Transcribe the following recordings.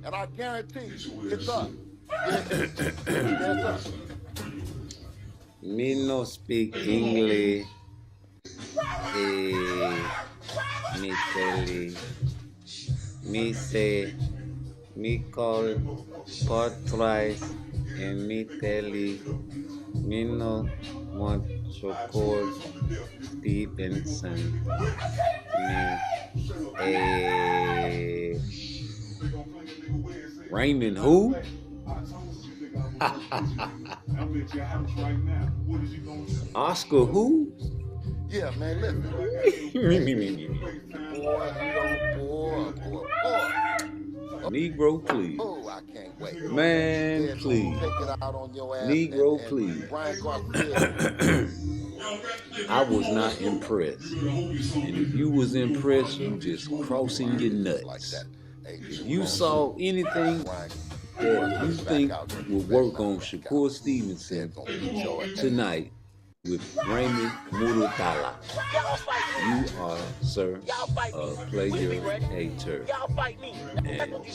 And I guarantee it's up. It's up. Me no speak English. Me tell you. Me say, me call portrait and me tell you, me no want to call Stevenson. Me, Raymond who? Oscar who? Yeah, man, listen. Boy. Negro, please. Oh, I can't wait. Man, Yeah, please. Take it out on your ass. Negro, and please. Brian Garfield. I was not impressed. And if you was impressed, you just crossing your nuts. If you saw anything that you think will work on Shakur Stevenson tonight with Raymond Muratalla, you are, sir, a player hater. And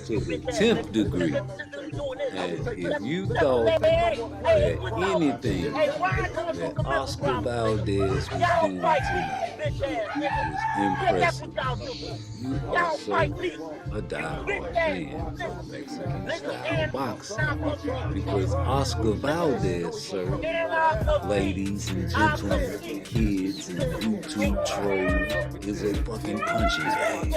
to the 10th degree. And if you thought that anything that Oscar Valdez was doing tonight was impressive, you are, sir, a diehard fan of Mexican style boxing. Because Oscar Valdez, sir, ladies and gentlemen, kids and YouTube trolls, is a fucking punching bag.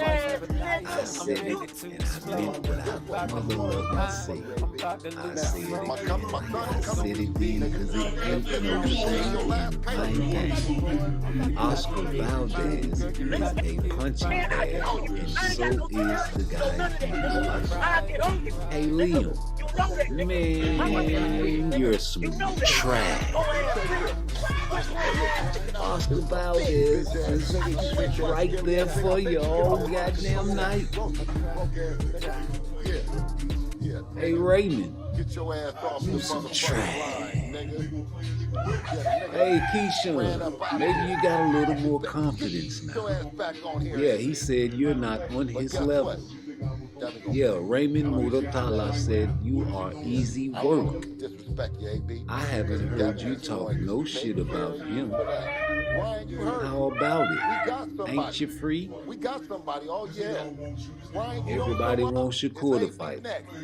I said it, and I meant what I motherfucking said. I said it then because it ain't no shame in my game. Oscar Valdez is a punching bag, and so is the guy. Hey, Liam, man, you're some trash. Oscar Valdez is right there for you all goddamn night. Hey, Raymond, you some trash. Hey, Keyshawn, maybe you got a little more confidence now. Yeah, he said you're not on his level. Yeah, Raymond Muratalla said you are easy work. I haven't heard you talk no shit about him. How about it? Ain't you free? Everybody wants Shakur to fight,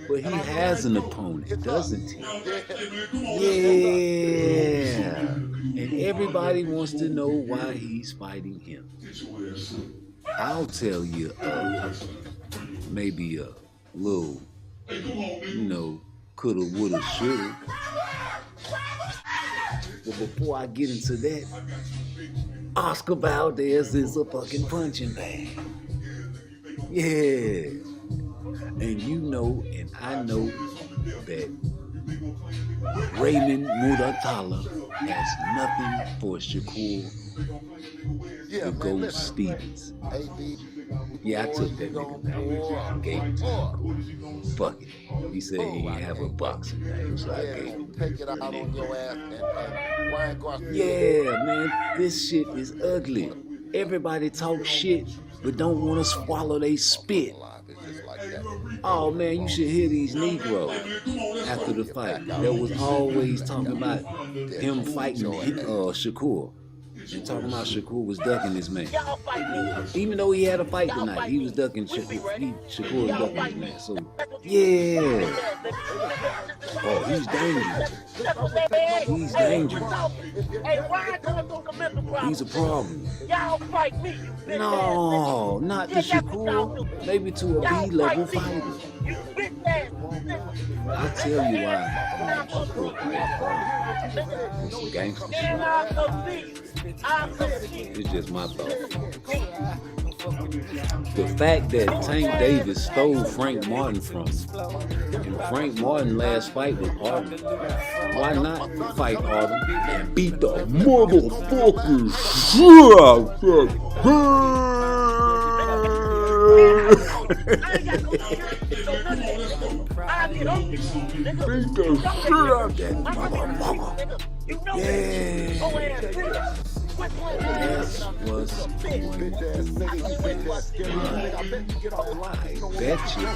but he has an opponent, doesn't he? Yeah, and everybody wants to know why he's fighting him. I'll tell you, maybe a little, coulda, woulda, shoulda. But before I get into that, Oscar Valdez is a fucking punching bag. Yeah. And you know, and I know that Raymond Muratalla has nothing for Shakur the Ghost Stevens. Yeah, I took that nigga name. Gave it to him. Fuck it. He said he didn't have a boxing name, so I gave him. Yeah, man, this shit is ugly. Everybody talk shit, but don't want to swallow they spit. Oh man, you should hear these Negroes after the fight. That was always talking about him fighting Shakur. And talking about Shakur was ducking this man. Even though he had a fight tonight, he was ducking Shakur. Shakur was ducking this man. So, yeah. Oh, he's dangerous. He's dangerous. He's a problem. No, not to Shakur. Maybe to a B-level fighter. I'll tell you why Shakur fights some gangster shit. It's just my thought. The fact that Tank Davis stole Frank Martin from him, and Frank Martin last fight was Arden, why not fight Arden and beat the motherfucking shit out of beat the shit out of that motherfucker. Yeah. That's what's going on. I bet you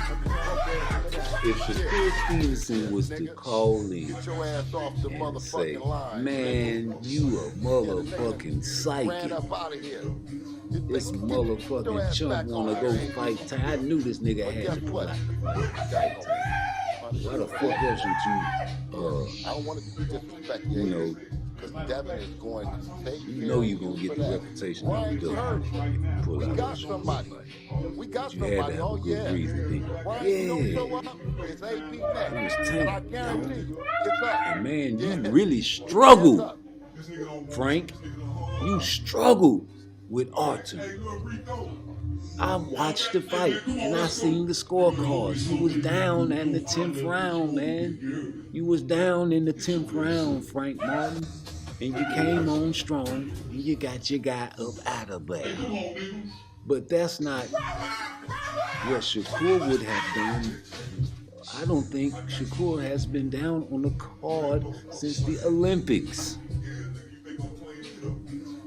if Shakur Stevenson was to call in and say, man, you a motherfucking psychic. This motherfucking chump wanna go fight Ty. I knew this nigga had to pull out the fight Ty. Why the fuck else would I don't want to disrespect you know, because Devin is going to take you know you're gonna get the reputation of the dog if you pull out got that somebody. fight. We got You had to somebody. have a Oh, good yeah. reason, didn't you? Ryan don't Yeah. show up. It's AP next. It was And I tank, guarantee you, it's up. And man, you Yeah. really It's struggled, up. Frank. You struggled with Arthur. I watched the fight and I seen the scorecards. You was down in the 10th round, man. You was down in the 10th round, Frank Martin. And you came on strong and you got your guy up out of there. But that's not what Shakur would have done. I don't think Shakur has been down on the card since the Olympics.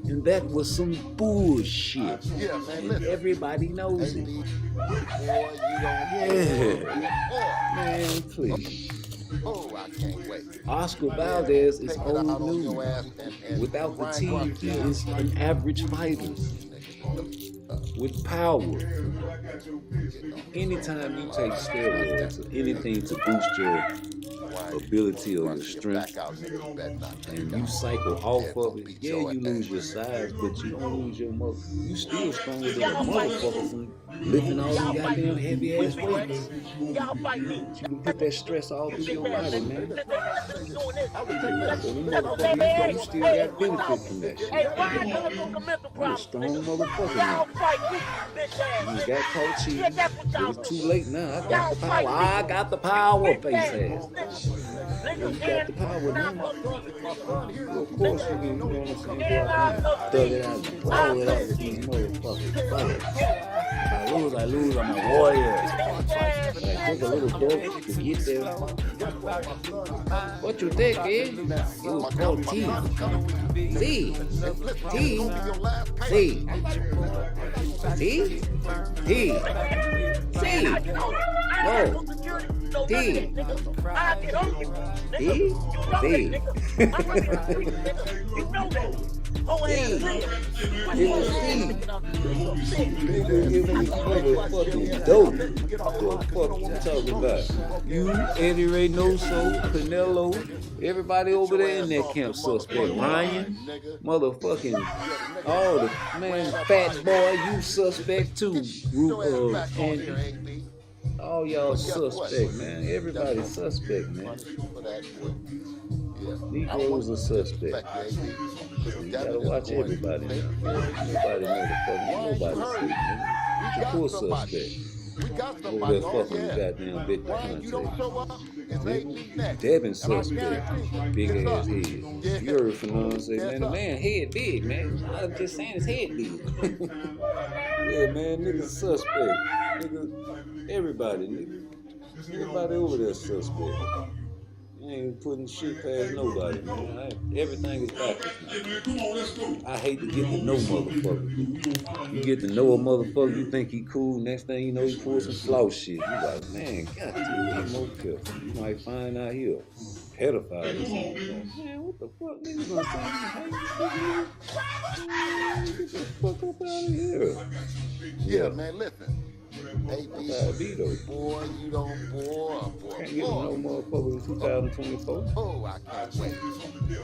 And that was some bullshit. Yeah, man, And listen. everybody knows it. Boy, you don't. Yeah. Man, please. Oh, I can't wait. Oscar Valdez is Take it out old on your news. ass and Without the Ryan team, Garcia. he is an average fighter with power. Anytime you take steroids or anything to boost your ability or your strength, and you cycle off of it, yeah, you lose your size, but you don't lose your muscle. You still stronger than a motherfucker from lifting all these goddamn heavy ass weights. You can put that stress all through your body, man. So you still got benefit from that shit. You're a strong motherfucker now. You got caught cheating. It's too late now. I got the power. I got the power, face ass. You got the power now. Well, of course you do. You know what I'm saying? Go out there, thug it out, and blow it out with these motherfuckers. Fuck it. If I lose, I'm a warrior. It took a little boat to get there. What you think, eh? It was called T. T. T. T. T. T. T. No. T. Fucking dope. What the fuck you talking about? You, Eddie Reynoso, Canelo, everybody over there in that camp suspect. Ryan, motherfucking, all the, man, Fat Boy, you suspect too. Andy. All y'all suspect, man. Everybody suspect, man. Negroes are suspect. You gotta watch everybody now. Nobody motherfucking, nobody sleep, man. Shakur suspect. Over there fucking with goddamn bit contact. Devin suspect. Big ass head. You heard Fernand say, man, the man head big, man. I'm just saying his head big. Yeah, man, niggas suspect. Nigga, everybody, nigga. Everybody over there suspect. You ain't putting shit past nobody, man. Everything is backwards now. I hate to get to know motherfuckers. You get to know a motherfucker, you think he cool, next thing you know, he pulls some flow shit. You like, man, God damn, be more careful. You might find out here a pedophile or something. Man, what the fuck, niggas gonna say? Get the fuck up out of here. Yeah, man, listen. Hey, boy, you don't, boy. Can't get no motherfucker in 2024. Oh, I can't wait.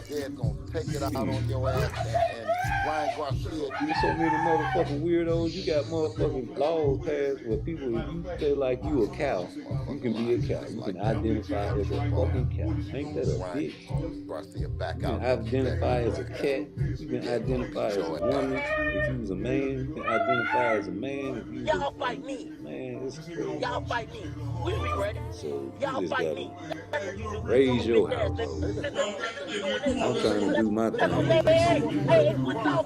They're gonna take it out on your ass and Ryan Garcia. You so many motherfucking weirdos. You got motherfucking laws passed where people, if you feel like you a cow, you can be a cow. You can identify as a fucking cow. Ain't that a bitch? You can identify as a cat. You can identify as a woman. If you was a man, you can identify as a man. If you was a man, This is crazy. Y'all fight me. We'll be ready. So you Y'all just fight gotta me. That's what you do. raise your Bitch ass household. nigga. I'm trying to do my Hey, thing. hey, what's up?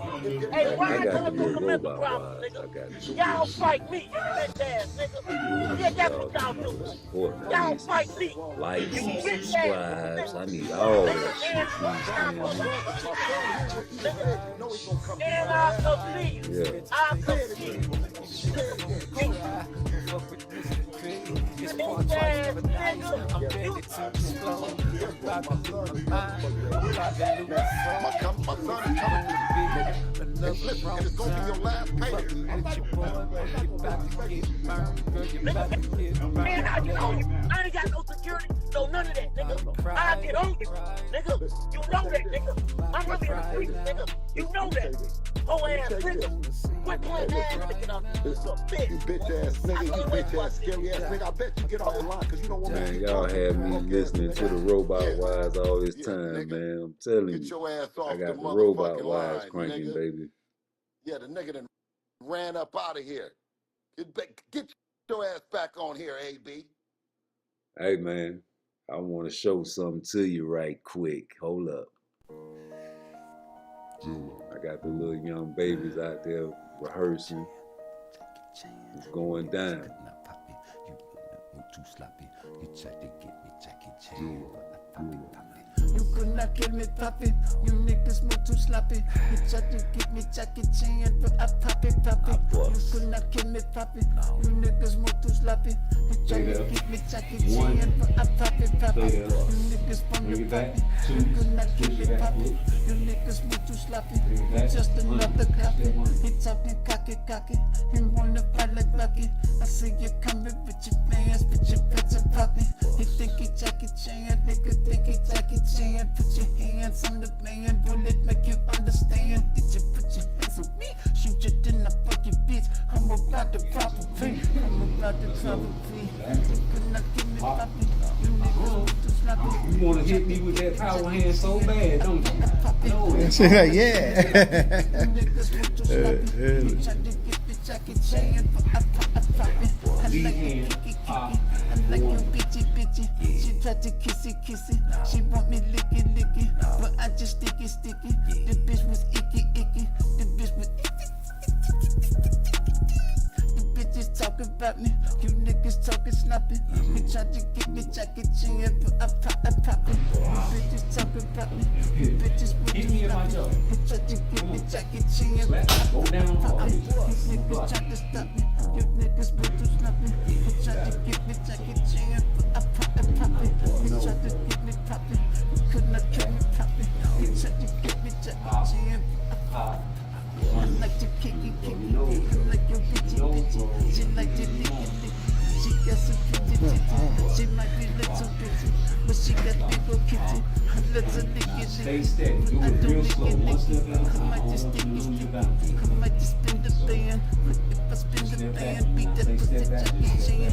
Hey, I Ryan, got tell the us what's little the mental robot problem, wise. nigga. I got the Y'all fight me, you bitch ass nigga. Yeah, that's what y'all do. support. I Y'all need fight some me. likes, You some bitch subscribes. ass I nigga. need all that Nigga, shit. and You understand me? My son here, what you said, you know he gonna come get and your I'll ass. come see you. Yeah. I'll come Say it see again. you. Say it again. Go ahead. Bitch ass nigga. You Guess what? My son is coming for you, baby. Now, my son is coming for you, nigga. And listen, and it's gonna be your last payday. I'm not nigga, man, I get on you. I ain't got no security, no none of that, nigga. I get on you, nigga. You know that, nigga. I'm really in the street, nigga. You know that. Whole ass nigga. Quit playing ass nigga. You a bitch. You bitch ass nigga, you bitch ass scary ass nigga. I bet you get off the line because you don't want me to Man, keep y'all talking. had me Broke ass listening to the nigga. robot Yeah. wise all this Yeah, time, nigga. man. I'm telling Get you. your ass I off the got the robot motherfucking wise line, cranking, nigga. baby. Yeah, the nigga that ran up out of here. Get your ass back on here, AB. Hey, man, I want to show something to you right quick. Hold up. I got the little young babies out there rehearsing. It's going down. You could not kill me, poppy. You niggas move too sloppy. You tried to get me Jackie Chan, but I pop it. You could not kill me, poppy. You niggas move too sloppy. You tried to get me Jackie Chan, but I pop it. You niggas from the poppy. You could not kill me, poppy. You niggas move too sloppy. You just another copy. He talking cocky. He wanna fight like Bucky. I see you coming with your fans, with your picture poppy. He think he Jackie Chan, nigga think he Jackie Chan. Put your hands on the man, bullet make you understand. Did you put your hands on me? Shoot you, then I fuck your bitch. I'm about to drop a pee. You could not give me poppy. You niggas move too sloppy. You want to hit me with that power hand so bad, don't you? No. She's like, yeah. You niggas move too sloppy. You tried to get me Jackie Chan, but I pop it. I like you kicky. I like you bitchy. She tried to kissy. She want me licky, but I just sticky. The bitch was icky. The bitch was You bitches talking about me. You niggas talking sloppy. You tried to get me Jackie Chan, but I pop it. You bitches talking about me. You bitches with you sloppy. You tried to get me Jackie Chan, but I pop it. You niggas tried to stop me. You niggas with you sloppy. You tried to get me Jackie Chan, but I pop it. You tried to get me poppin'. You could not kill me poppin'. You tried to get me Jackie Chan, but I pop it. I like to kick it. I like your bitchy. She like to lick it. She got some pretty titty. She might be little bitty, but she got big old kitty. Let's lick it. Stay steady. Do I it don't real lick slow. it. One step at a I time. might just stick it. I might just spin the band. If I spin the band, beat that pussy Jackie Chan.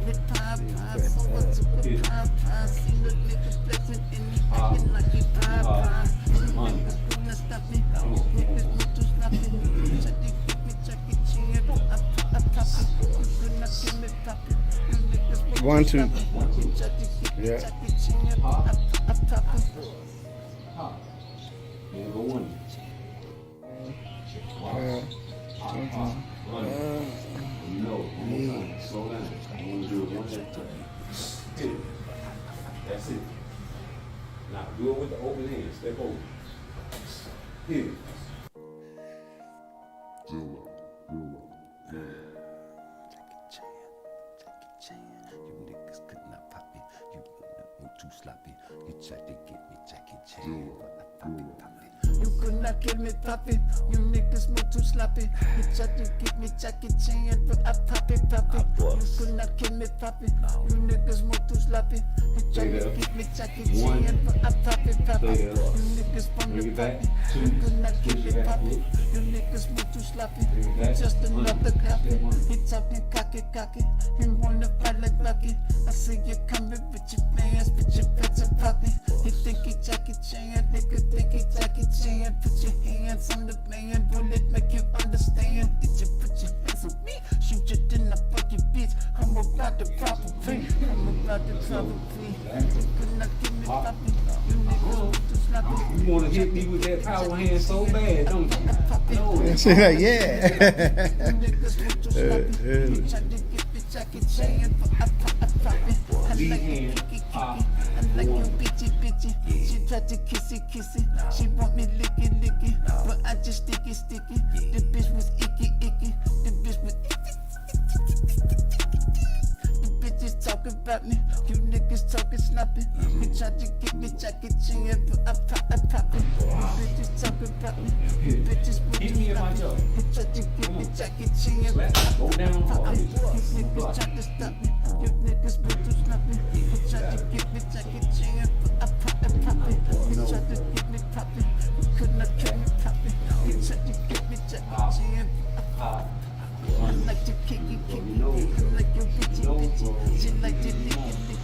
Hit pie, so I took a pie. See the niggas flexing in me, acting like he pie. Niggas couldn't stop me. Niggas move too sloppy. Try to get me Jackie Chan, I pop it. You could not kill me, poppy. You niggas move too 1, 2. sloppy. You try to get me Yeah. Jackie Chan, I pop it. Yeah, go one. No, one more time. Slow down. I want to do it one at a time. Hit it. That's it. Now do it with the open hand. Step over. Hit it. You niggas could not pop it. You move too sloppy. You tried to get me Jackie Chan, but I pop it. You could not kill me, poppy. You niggas move too sloppy. You tried to get me Jackie Chan, but I pop it. You could not kill me, poppy. You niggas move too sloppy. You tried to get me Jackie Chan, but I pop it. You niggas from the poppy. You could not kill me, poppy. You niggas move too sloppy. You just another copy. He talking cocky. He wanna fight like Bucky. I see you coming with your fans, with your pets and poppy. He think he Jackie Chan, nigga think he Jackie Chan. Put your hands on the man, bullet make you understand. Did you put your hands on me? Shoot you, then I fuck your bitch. about the property. I'm about the property. You could not give me poppy. You niggas want to slap me. You want to hit me with that power hand so bad, don't you? No. She like, yeah. You niggas want to slap me. You try to get me Jackie Chan, but I pop it. I like you kicky. I like you bitchy. She tried to kissy. She want me licky, but I just sticky. The bitch was icky. The bitch was The bitches talking about me. You niggas talking sloppy. You tried to get me Jackie Chan, but I pop it. You bitches talking about me. You bitches want Hit me in my jaw. You tried to get me Jackie Chan, but Go down hard. you niggas tried to stop me. You niggas want to slap me. You tried to get me Jackie Chan, but I pop it. You tried to get me poppin'. You could not kill me poppin'. You tried to get me Jackie Chan, but I like to kicky. I like your bitchy. She like to licky.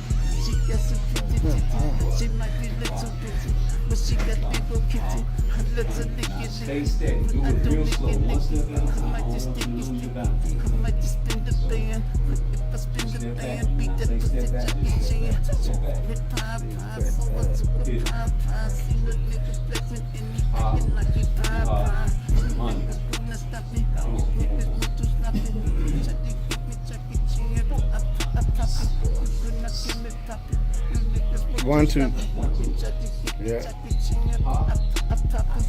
She got some pretty titties. She might be little bitty, but she got big ol' kitty. I let her licky. Stay steady. Do I it don't real slow. One step at a I time. might just Hold on sticky. to the I might just spin the band. If I spin the band, beat that pussy Jackie Chan. Hit pie, so I took a pie. See the niggas flexing in me, acting like he pie. Niggas couldn't stop me. Niggas want to slap me. Try to get me Jackie Chan, but I pop it. You could not get me poppin'. You niggas want to 1, 2. slap me. You try to get me Yeah. Jackie Chan, but I pop it.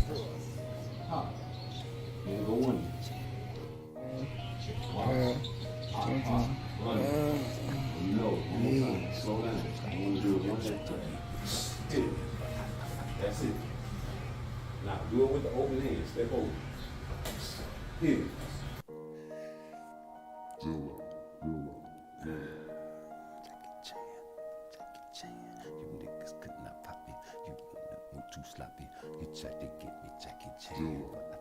Yeah, go one. No, one more time. Slow down. I want to do it one more time. Hit it. That's it. Now do it with the open hand. Step over. Hit it. Jackie Chan, you niggas could not pop it. You too sloppy. You tried to get me Jackie Chan, but I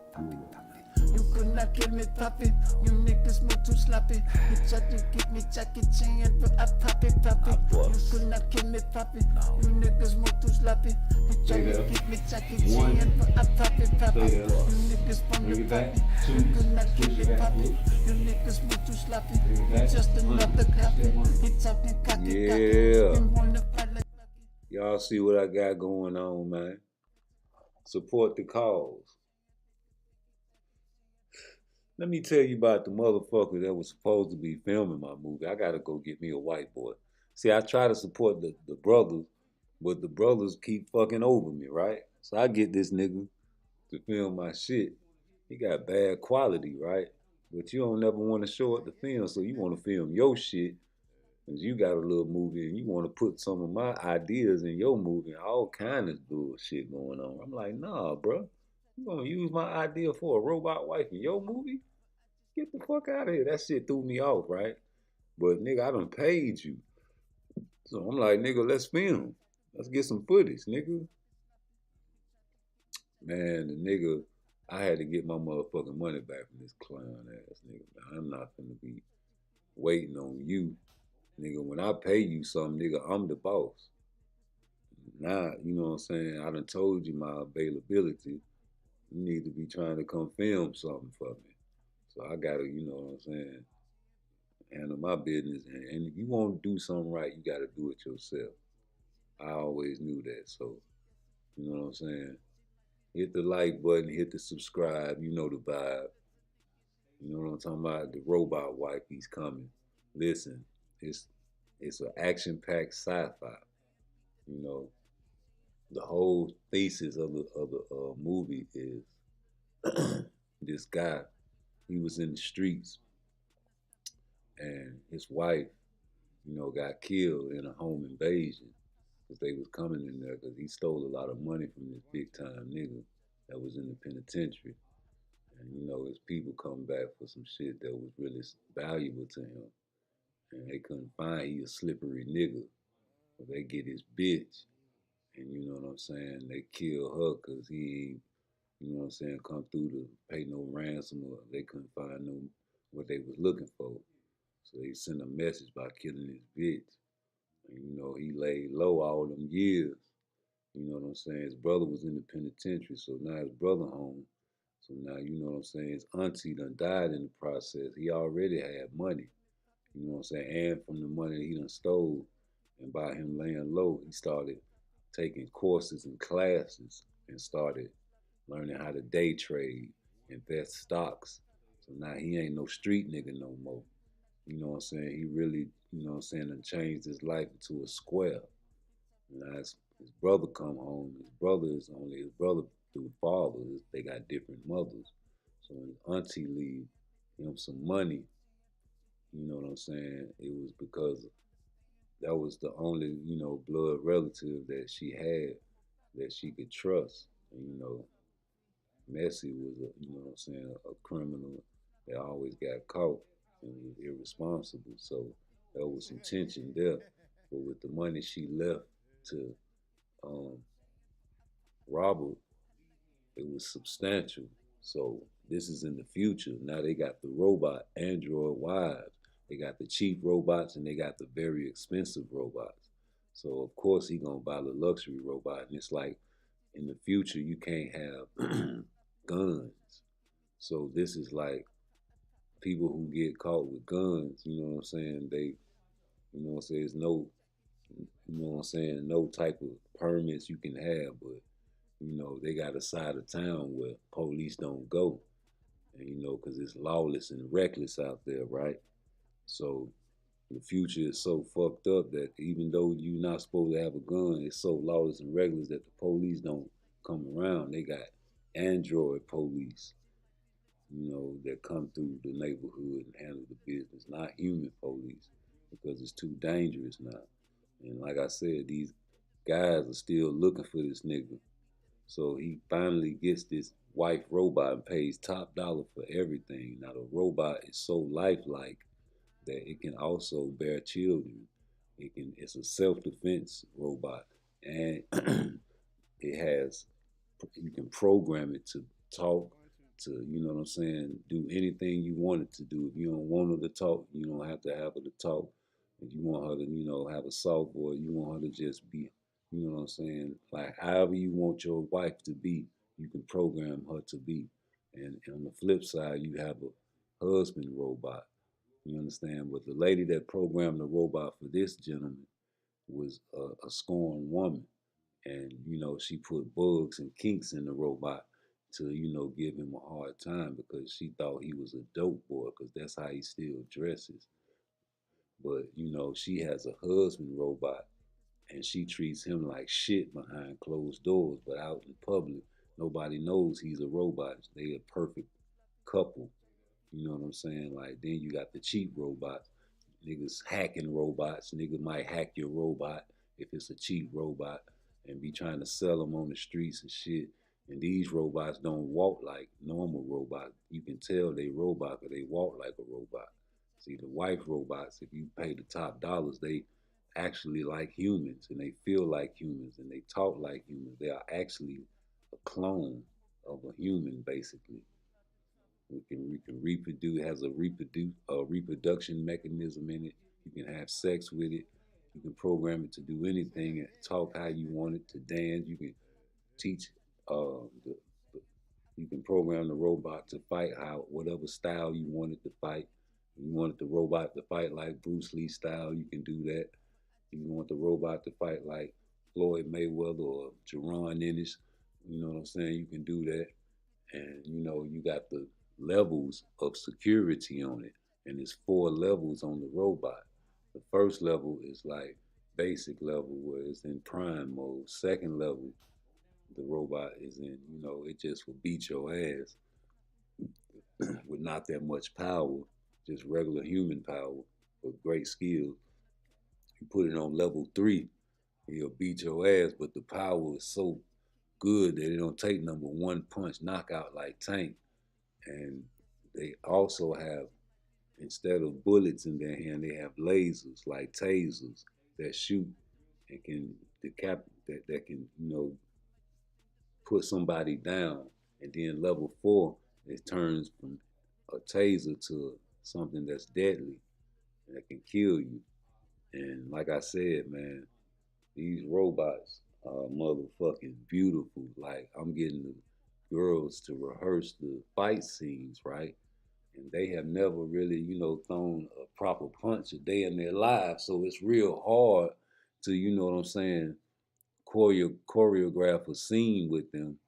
pop it. You could not get me poppy. You niggas move too sloppy. You tried to get me Jackie Chan, but I pop it. You could not get me poppy. You niggas move too sloppy. You tried to get me Jackie Chan, but I pop it. You niggas from the poppy. You could not get me poppy. You niggas move too sloppy. You just another copy. You talking cocky. Yeah. You wanna fight like Y'all see what I got going on, man. Support the cause. Let me tell you about the motherfucker that was supposed to be filming my movie. I gotta go get me a whiteboard. See, I try to support the brothers, but the brothers keep fucking over me, right? So I get this nigga to film my shit. He got bad quality, right? But you don't never want to show it to film, so you want to film your shit. Cause you got a little movie and you want to put some of my ideas in your movie and all kind of bullshit going on. I'm like, nah, bro. You gonna use my idea for a robot wife in your movie? Get the fuck out of here. That shit threw me off, right? But nigga, I done paid you. So I'm like, nigga, let's film. Let's get some footage, nigga. Man, the nigga, I had to get my motherfucking money back from this clown ass nigga. Man, I'm not gonna be waiting on you. Nigga, when I pay you something, nigga, I'm the boss. Now, you know what I'm saying? I done told you my availability. You need to be trying to come film something for me. So I gotta, you know what I'm saying, handle my business. And if you want to do something right, you gotta do it yourself. I always knew that. So, you know what I'm saying? Hit the like button, hit the subscribe, you know the vibe. You know what I'm talking about? The robot wife, he's coming. Listen, it's an action-packed sci-fi. You know, the whole thesis of the movie is this guy. He was in the streets, and his wife, you know, got killed in a home invasion because they was coming in there because he stole a lot of money from this big-time nigga that was in the penitentiary. And you know, his people come back for some shit that was really valuable to him, and they couldn't find. He a slippery nigga. So they get his bitch, and you know what I'm saying? They kill her because he, you know what I'm saying, come through to pay no ransom, or they couldn't find no what they was looking for. So they sent a message by killing his bitch. And you know, he laid low all them years. You know what I'm saying? His brother was in the penitentiary, so now his brother home. So now, you know what I'm saying, his auntie done died in the process. He already had money. You know what I'm saying? And from the money he done stole, and by him laying low, he started taking courses and classes and started learning how to day trade, invest stocks. So now he ain't no street nigga no more. You know what I'm saying? He really, you know what I'm saying, and changed his life into a square. Now his brother come home. His brother is only his brother through father. They got different mothers. So when his auntie leave him some money, you know what I'm saying? It was because that was the only, you know, blood relative that she had that she could trust. And, you know, Messi was a, you know what I'm saying, a criminal that always got caught and was irresponsible. So there was some tension there. But with the money she left to um, Robert, it was substantial. So this is in the future. Now they got the robot android wives. They got the cheap robots and they got the very expensive robots. So of course he gonna buy the luxury robot. And it's like in the future you can't have guns. So this is like people who get caught with guns, you know what I'm saying? They, you know what I'm saying, there's no, you know what I'm saying, no type of permits you can have, but you know, they got a side of town where police don't go. And you know, because it's lawless and reckless out there, right? So the future is so fucked up that even though you're not supposed to have a gun, it's so lawless and reckless that the police don't come around. They got android police, you know, that come through the neighborhood and handle the business, not human police, because it's too dangerous now. And like I said, these guys are still looking for this nigga. So he finally gets this wife robot and pays top dollar for everything. Now the robot is so lifelike that it can also bear children. It's a self-defense robot, and it has, you can program it to talk, to, you know what I'm saying, do anything you want it to do. If you don't want her to talk, you don't have to have her to talk. If you want her to, you know, have a soft voice, you want her to just be, you know what I'm saying, like however you want your wife to be, you can program her to be. And on the flip side, you have a husband robot. You understand? But the lady that programmed the robot for this gentleman was a scorned woman, and you know she put bugs and kinks in the robot to, you know, give him a hard time because she thought he was a dope boy because that's how he still dresses. But you know she has a husband robot and she treats him like shit behind closed doors, but out in public nobody knows he's a robot. They a perfect couple. You know what I'm saying? Like then you got the cheap robots. Niggas hacking robots. Nigga might hack your robot if it's a cheap robot and be trying to sell them on the streets and shit. And these robots don't walk like normal robots. You can tell they robot because they walk like a robot. See, the wife robots, if you pay the top dollars, they actually like humans and they feel like humans and they talk like humans. They are actually a clone of a human, basically. We can reproduce. It has a reproduction mechanism in it. You can have sex with it. You can program it to do anything and talk how you want it to dance. You can teach the you can program the robot to fight how whatever style you want it to fight. If you wanted the robot to fight like Bruce Lee style, you can do that. If you want the robot to fight like Floyd Mayweather or Jerron Ennis, you know what I'm saying, you can do that. And you know you got the levels of security on it, and there's 4 levels on the robot. The first level is like basic level where it's in prime mode. Second level, the robot is in, you know, it just will beat your ass with not that much power, just regular human power, but great skill. You put it on level 3, he'll beat your ass, but the power is so good that it don't take number one punch knockout like Tank. And they also have, instead of bullets in their hand, they have lasers like tasers that shoot and can that can, you know, put somebody down. And then level 4, it turns from a taser to something that's deadly that can kill you. And like I said, man, these robots are motherfucking beautiful. Like I'm getting the girls to rehearse the fight scenes, right? And they have never really, you know, thrown a proper punch a day in their lives. So it's real hard to, you know what I'm saying, choreograph a scene with them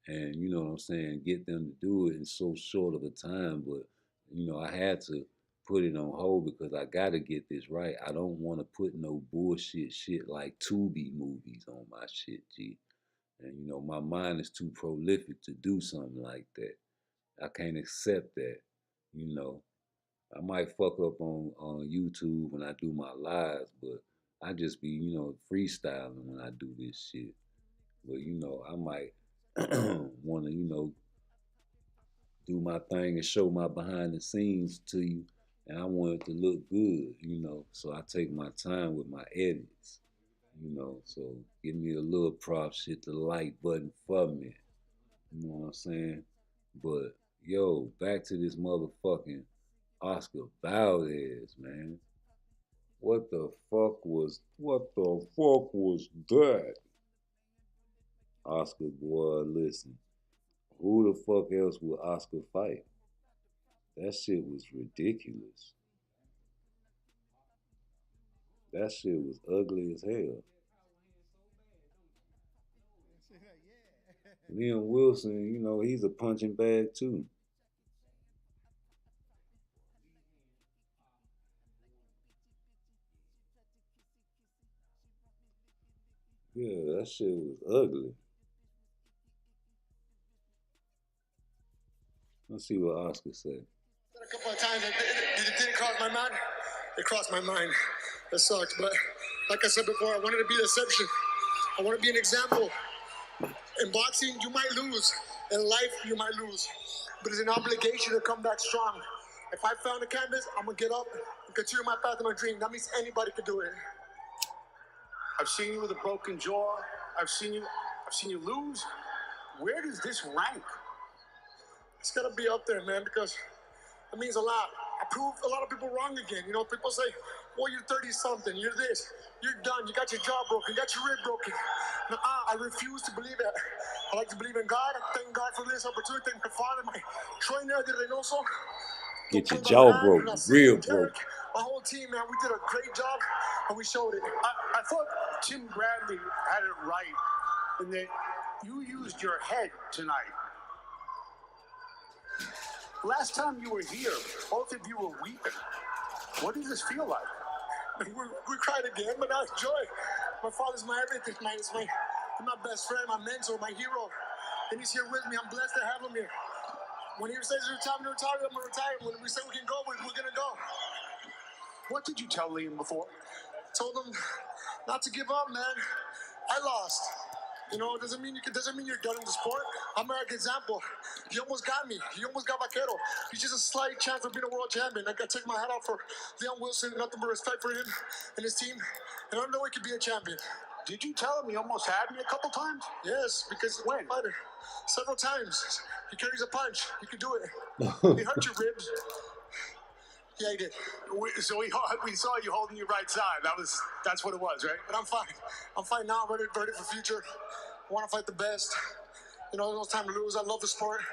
and, you know what I'm saying, get them to do it in so short of a time. But, you know, I had to put it on hold because I got to get this right. I don't want to put no bullshit shit like Tubi movies on my shit, G. And, you know, my mind is too prolific to do something like that. I can't accept that, you know. I might fuck up on YouTube when I do my lives, but I just be, you know, freestyling when I do this shit. But, you know, I might want to, you know, do my thing and show my behind the scenes to you. And I want it to look good, you know. So I take my time with my edits, you know. So give me a little props, hit the like button for me. You know what I'm saying? But yo, back to this motherfucking Oscar Valdez, man. What the fuck was that? Oscar boy, listen. Who the fuck else would Oscar fight? That shit was ridiculous. That shit was ugly as hell. Liam Wilson, you know, he's a punching bag too. Yeah, that shit was ugly. Let's see what Oscar said. A couple of times it didn't cross my mind. It crossed my mind. It sucked, but like I said before, I wanted to be the exception. I want to be an example. In boxing, you might lose. In life, you might lose. But it's an obligation to come back strong. If I found the canvas, I'm gonna get up and continue my path to my dream. That means anybody could do it. I've seen you with a broken jaw. I've seen you lose. Where does this rank? It's gotta be up there, man, because it means a lot. I proved a lot of people wrong again. You know, people say, well, you're 30-something, you're this, you're done, you got your jaw broken, you got your rib broken. I refuse to believe that. I like to believe in God. I thank God for this opportunity. Thank my father, my trainer, de Reynoso. Get your jaw broken, real broken. My whole team, man, we did a great job, and we showed it. I thought Tim Bradley had it right in that you used your head tonight. Last time you were here, both of you were weeping. What does this feel like? We cried again, but now it's joy. My father's my everything, man. He's my best friend, my mentor, my hero. And he's here with me. I'm blessed to have him here. When he says it's time to retire, I'm going to retire. When we say we can go, we're going to go. What did you tell Liam before? I told him not to give up, man. I lost. You know, it doesn't mean you're done in the sport. I'm an example. He almost got me. He almost got Vaquero. He's just a slight chance of being a world champion. I got to take my hat off for Liam Wilson. Nothing but respect for him and his team. And I know he could be a champion. Did you tell him he almost had me a couple times? Yes, because when? Fighter, several times. He carries a punch. He could do it. He hurt your ribs. Yeah, he did. So we saw you holding your right side. That's what it was, right? But I'm fine. I'm fine now. I'm ready for future. I want to fight the best. You know, there's no time to lose. I love the sport.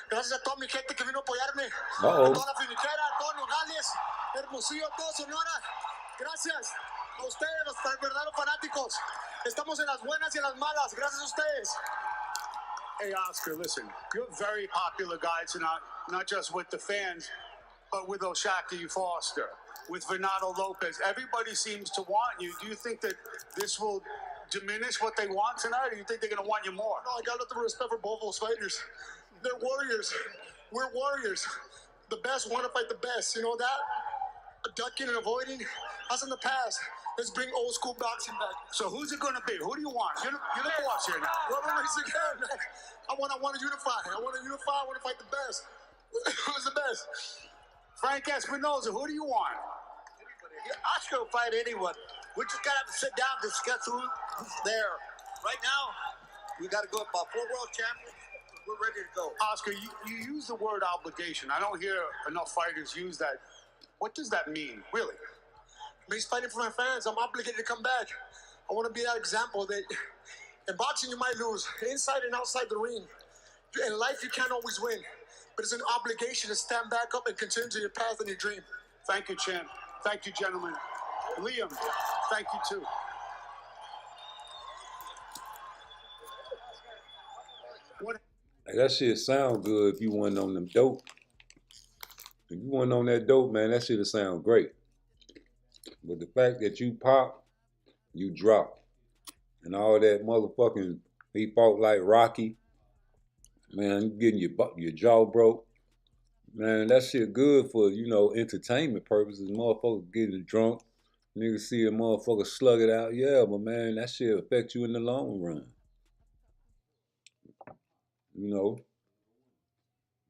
Gracias a toda mi gente que vino a apoyarme. A toda la finiquera, a todos Nogales, Hermosillo, a todos, señora. Gracias a ustedes, los verdaderos fanáticos. Estamos en las buenas y en las malas. Gracias a ustedes. Hey, Oscar, listen. You're a very popular guy tonight, not just with the fans, but with O'Shaquie Foster, with Venado Lopez. Everybody seems to want you. Do you think that this will diminish what they want tonight, or do you think they're going to want you more? No, I got nothing but respect for both those fighters. They're warriors. We're warriors. The best want to fight the best. You know that? Ducking and avoiding, that's in the past. Let's bring old school boxing back. So who's it going to be? Who do you want? You're the boss here now. Whoever makes it good, man. I want to unify. I want to fight the best. Who's the best? Frank Espinoza, who do you want? Oscar will fight anyone. We just got to sit down and discuss who's there. Right now, we got to go about 4 world champions. We're ready to go. Oscar, you use the word obligation. I don't hear enough fighters use that. What does that mean, really? It means fighting for my fans. I'm obligated to come back. I want to be that example that in boxing you might lose, inside and outside the ring. In life you can't always win. but it's an obligation to stand back up and continue to your path and your dream. Thank you, champ. Thank you, gentlemen. Liam, thank you too. What? Hey, that shit sound good if you wasn't on them dope. If you wasn't on that dope, man, that shit'll sound great. But the fact that you pop, you drop. And all that motherfucking, he fought like Rocky. Man, you getting your jaw broke. Man, that shit good for, you know, entertainment purposes. Motherfuckers getting drunk. Niggas see a motherfucker slug it out. Yeah, but man, that shit affect you in the long run. You know,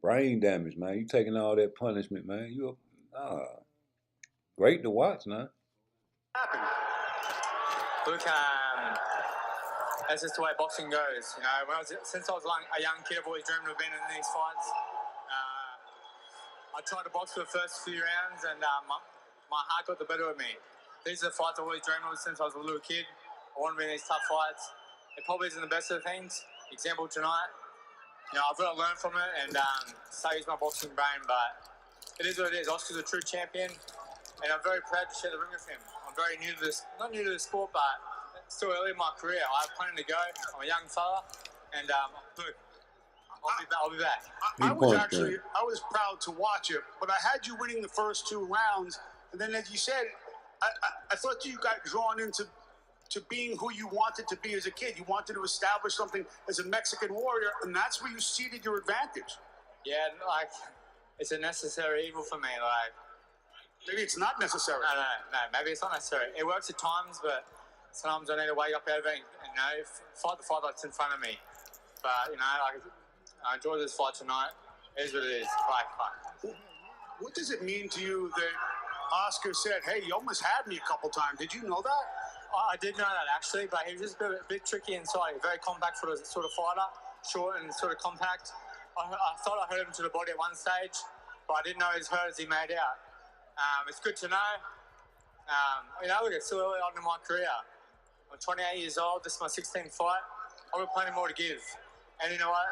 brain damage, man. You taking all that punishment, man. You great to watch, man. Look, that's just the way boxing goes. You know, since I was a young kid, I've always dreamed of being in these fights. I tried to box for the first few rounds, and my heart got the better of me. These are the fights I've always dreamed of since I was a little kid. I want to be in these tough fights. It probably isn't the best of things. Example tonight. You know, I've got to learn from it and start using my boxing brain, but it is what it is. Oscar's a true champion, and I'm very proud to share the ring with him. I'm very new to this, not new to the sport, but still early in my career. I have plenty to go. I'm a young fella, and look, I'll be back. I was proud to watch it, but I had you winning the first 2 rounds, and then as you said, I thought you got drawn into being who you wanted to be as a kid. You wanted to establish something as a Mexican warrior, and that's where you ceded your advantage. Yeah, like, it's a necessary evil for me. Like, maybe it's not necessary. No, maybe it's not necessary. It works at times, but sometimes I need to wake up out of it and, you know, fight the fight that's in front of me. But, you know, like, I enjoy this fight tonight. It is what it is. Bye. What does it mean to you that Oscar said, hey, you almost had me a couple times? Did you know that? I did know that, actually, but he was just a bit tricky inside. Very compact for a sort of fighter, short and sort of compact. I thought I hurt him to the body at one stage, but I didn't know as hurt as he made out. It's good to know. You know, look, it's still early on in my career. I'm 28 years old. This is my 16th fight. I've got plenty more to give. And you know what?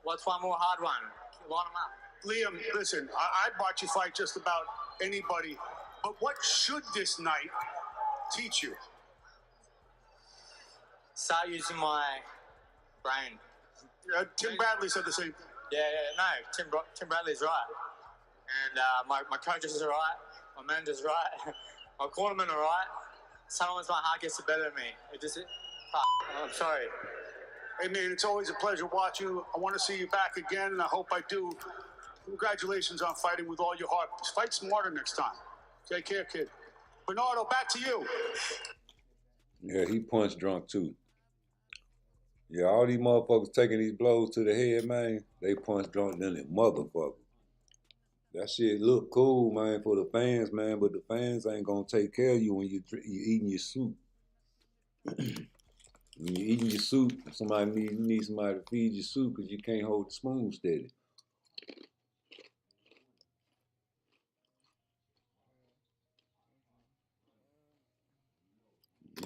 What's one more hard one? Line them up. Liam, listen, I'd watch you fight just about anybody, but what should this night teach you? Start using my brain. Tim Bradley said the same thing. Yeah, no, Tim Bradley's right. And my coaches are right, my manager's right, my cornermen are right. Sometimes my heart gets the better of me. I'm sorry. Hey, man, it's always a pleasure watching you. I want to see you back again, and I hope I do. Congratulations on fighting with all your heart. Fight smarter next time. Take care, kid. Bernardo, back to you. Yeah, he punched drunk, too. Yeah, all these motherfuckers taking these blows to the head, man, they punch drunk than a motherfucker. That shit look cool, man, for the fans, man, but the fans ain't gonna take care of you when you eating your soup. When you're eating your soup, you need somebody to feed your soup because you can't hold the spoon steady.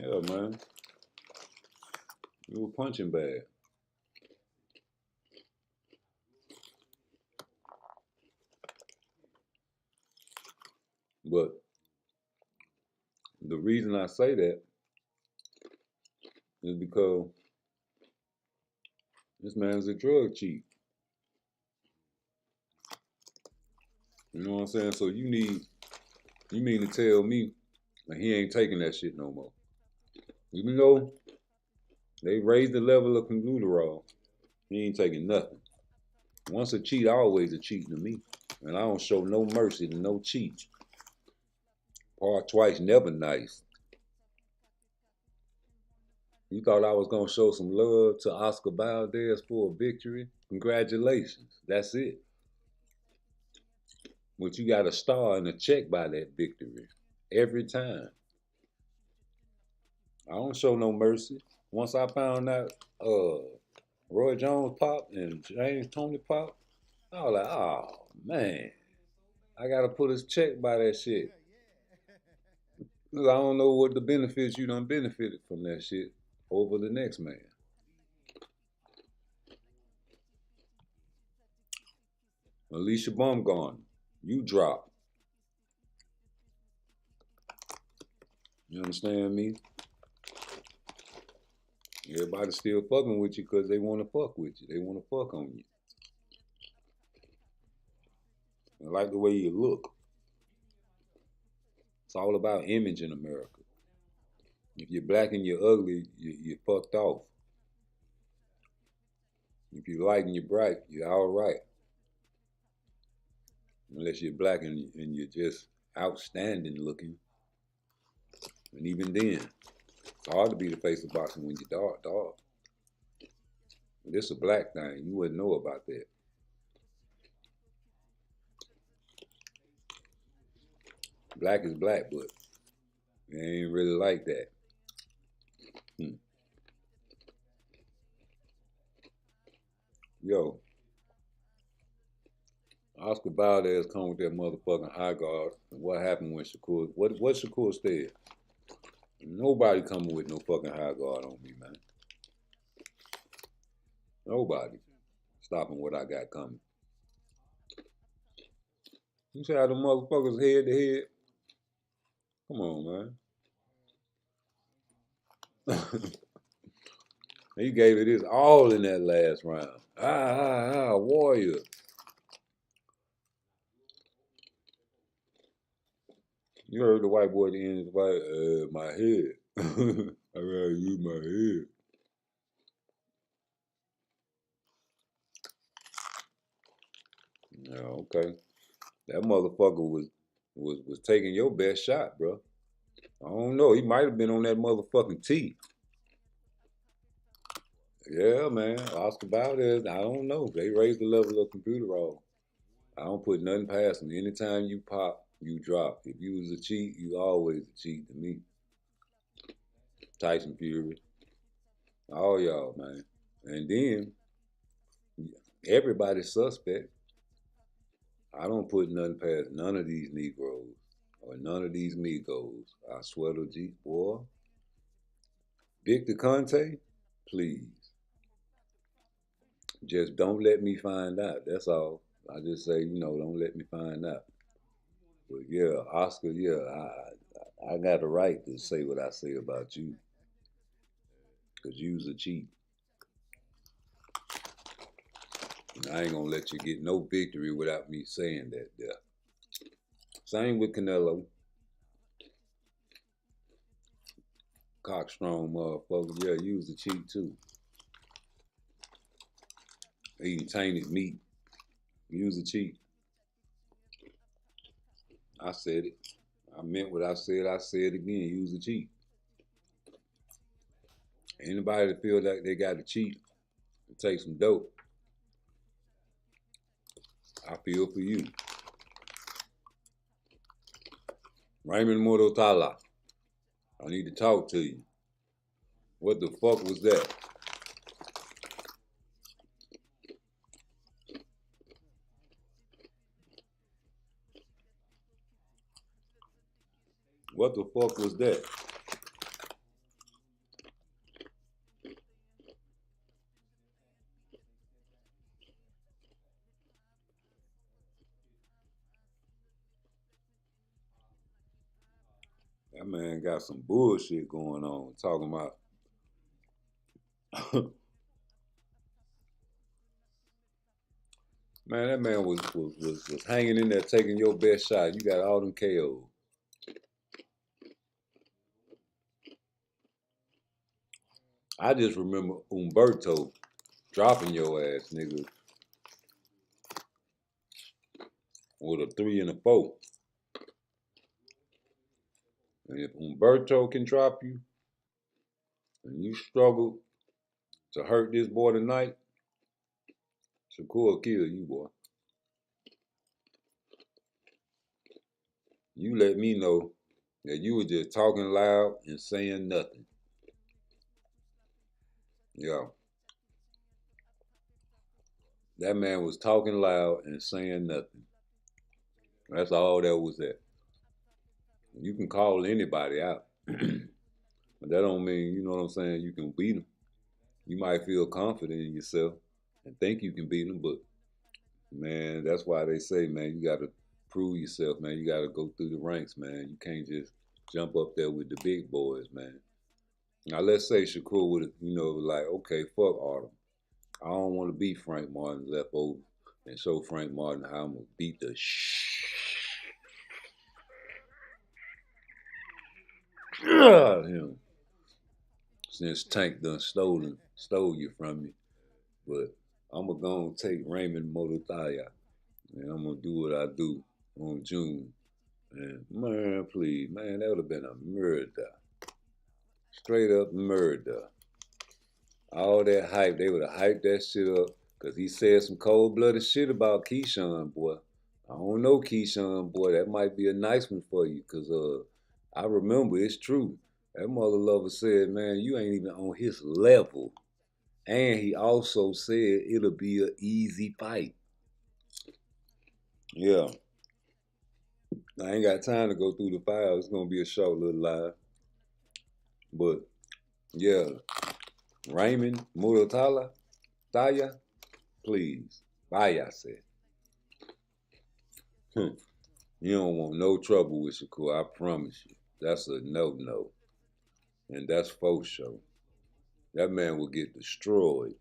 Yeah, man. You were punching bad. But the reason I say that is because this man's a drug cheat. You know what I'm saying? So you mean to tell me that he ain't taking that shit no more. Even though they raised the level of clenbuterol, he ain't taking nothing. Once a cheat, always a cheat to me. And I don't show no mercy to no cheat. Part twice, never nice. You thought I was gonna show some love to Oscar Valdez for a victory? Congratulations, that's it. But you got a star and a check by that victory every time. I don't show no mercy. Once I found out Roy Jones popped and James Toney popped, I was like, oh man, I gotta put his check by that shit. Cause I don't know what the benefits you done benefited from that shit over the next man. Alicia Baumgartner, you drop. You understand me? Everybody's still fucking with you because they want to fuck with you. They want to fuck on you. I like the way you look. It's all about image in America. If you're black and you're ugly, you're fucked off. If you're light and you're bright, you're all right. Unless you're black and you're just outstanding looking. And even then, it's hard to be the face of boxing when you're dark, dog. This is a black thing. You wouldn't know about that. Black is black, but it ain't really like that. Yo, Oscar Valdez come with that motherfucking high guard. And what happened when Shakur? What Shakur said? Nobody coming with no fucking high guard on me, man. Nobody stopping what I got coming. You see how the motherfuckers head to head? Come on, man. He gave it his all in that last round. Warrior. You heard the white boy at the end of the fight, my head. I gotta use my head. Yeah, okay. That motherfucker was taking your best shot, bro. I don't know. He might have been on that motherfucking tee. Yeah, man. Oscar Valdez, I don't know. They raised the level of computer roll. I don't put nothing past them. Anytime you pop, you drop. If you was a cheat, you always a cheat to me. Tyson Fury. All y'all, man. And then, everybody's suspect. I don't put nothing past none of these Negroes or none of these Migos. I swear to G, boy. Victor Conte, please. Just don't let me find out. That's all. I just say, don't let me find out. But yeah, Oscar, yeah, I got the right to say what I say about you. Because you's a cheat. And I ain't going to let you get no victory without me saying that there. Same with Canelo. Cockstrong motherfucker. Yeah, you was a cheat too. Eating tainted meat. You was a cheat. I said it. I meant what I said. I said it again. You was a cheat. Anybody that feel like they got to cheat and take some dope, I feel for you. Raymond Muratalla, I need to talk to you. What the fuck was that? What the fuck was that? That man got some bullshit going on, talking about man, that man was hanging in there taking your best shot. You got all them KOs. I just remember Humberto dropping your ass, nigga, with a 3 and a 4. And if Humberto can drop you, and you struggle to hurt this boy tonight, Shakur will kill you, boy. You let me know that you were just talking loud and saying nothing. Yeah. That man was talking loud and saying nothing. That's all that was at. You can call anybody out. But that don't mean, you know what I'm saying, you can beat them. You might feel confident in yourself and think you can beat them, but Man, that's why they say, man, you got to prove yourself, man. You got to go through the ranks, man. You can't just jump up there with the big boys, man. Now, let's say Shakur would have, like, okay, fuck Autumn. I don't want to be Frank Martin left over and show Frank Martin how I'm going to beat the out of him. Since Tank done stole you from me. But I'm going to go and take Raymond Muratalla. And I'm going to do what I do on June. And man, please, man, that would have been a murder. Straight up murder. All that hype, they would have hyped that shit up because he said some cold-blooded shit about Keyshawn, boy. I don't know, Keyshawn, boy. That might be a nice one for you because I remember, it's true. That mother lover said, man, you ain't even on his level. And he also said it'll be an easy fight. Yeah. I ain't got time to go through the files. It's going to be a short little live. But, yeah. Raymond Muratalla, Taya, please. Vaya said. You don't want no trouble with Shakur, I promise you. That's a no-no. And that's faux show. That man will get destroyed.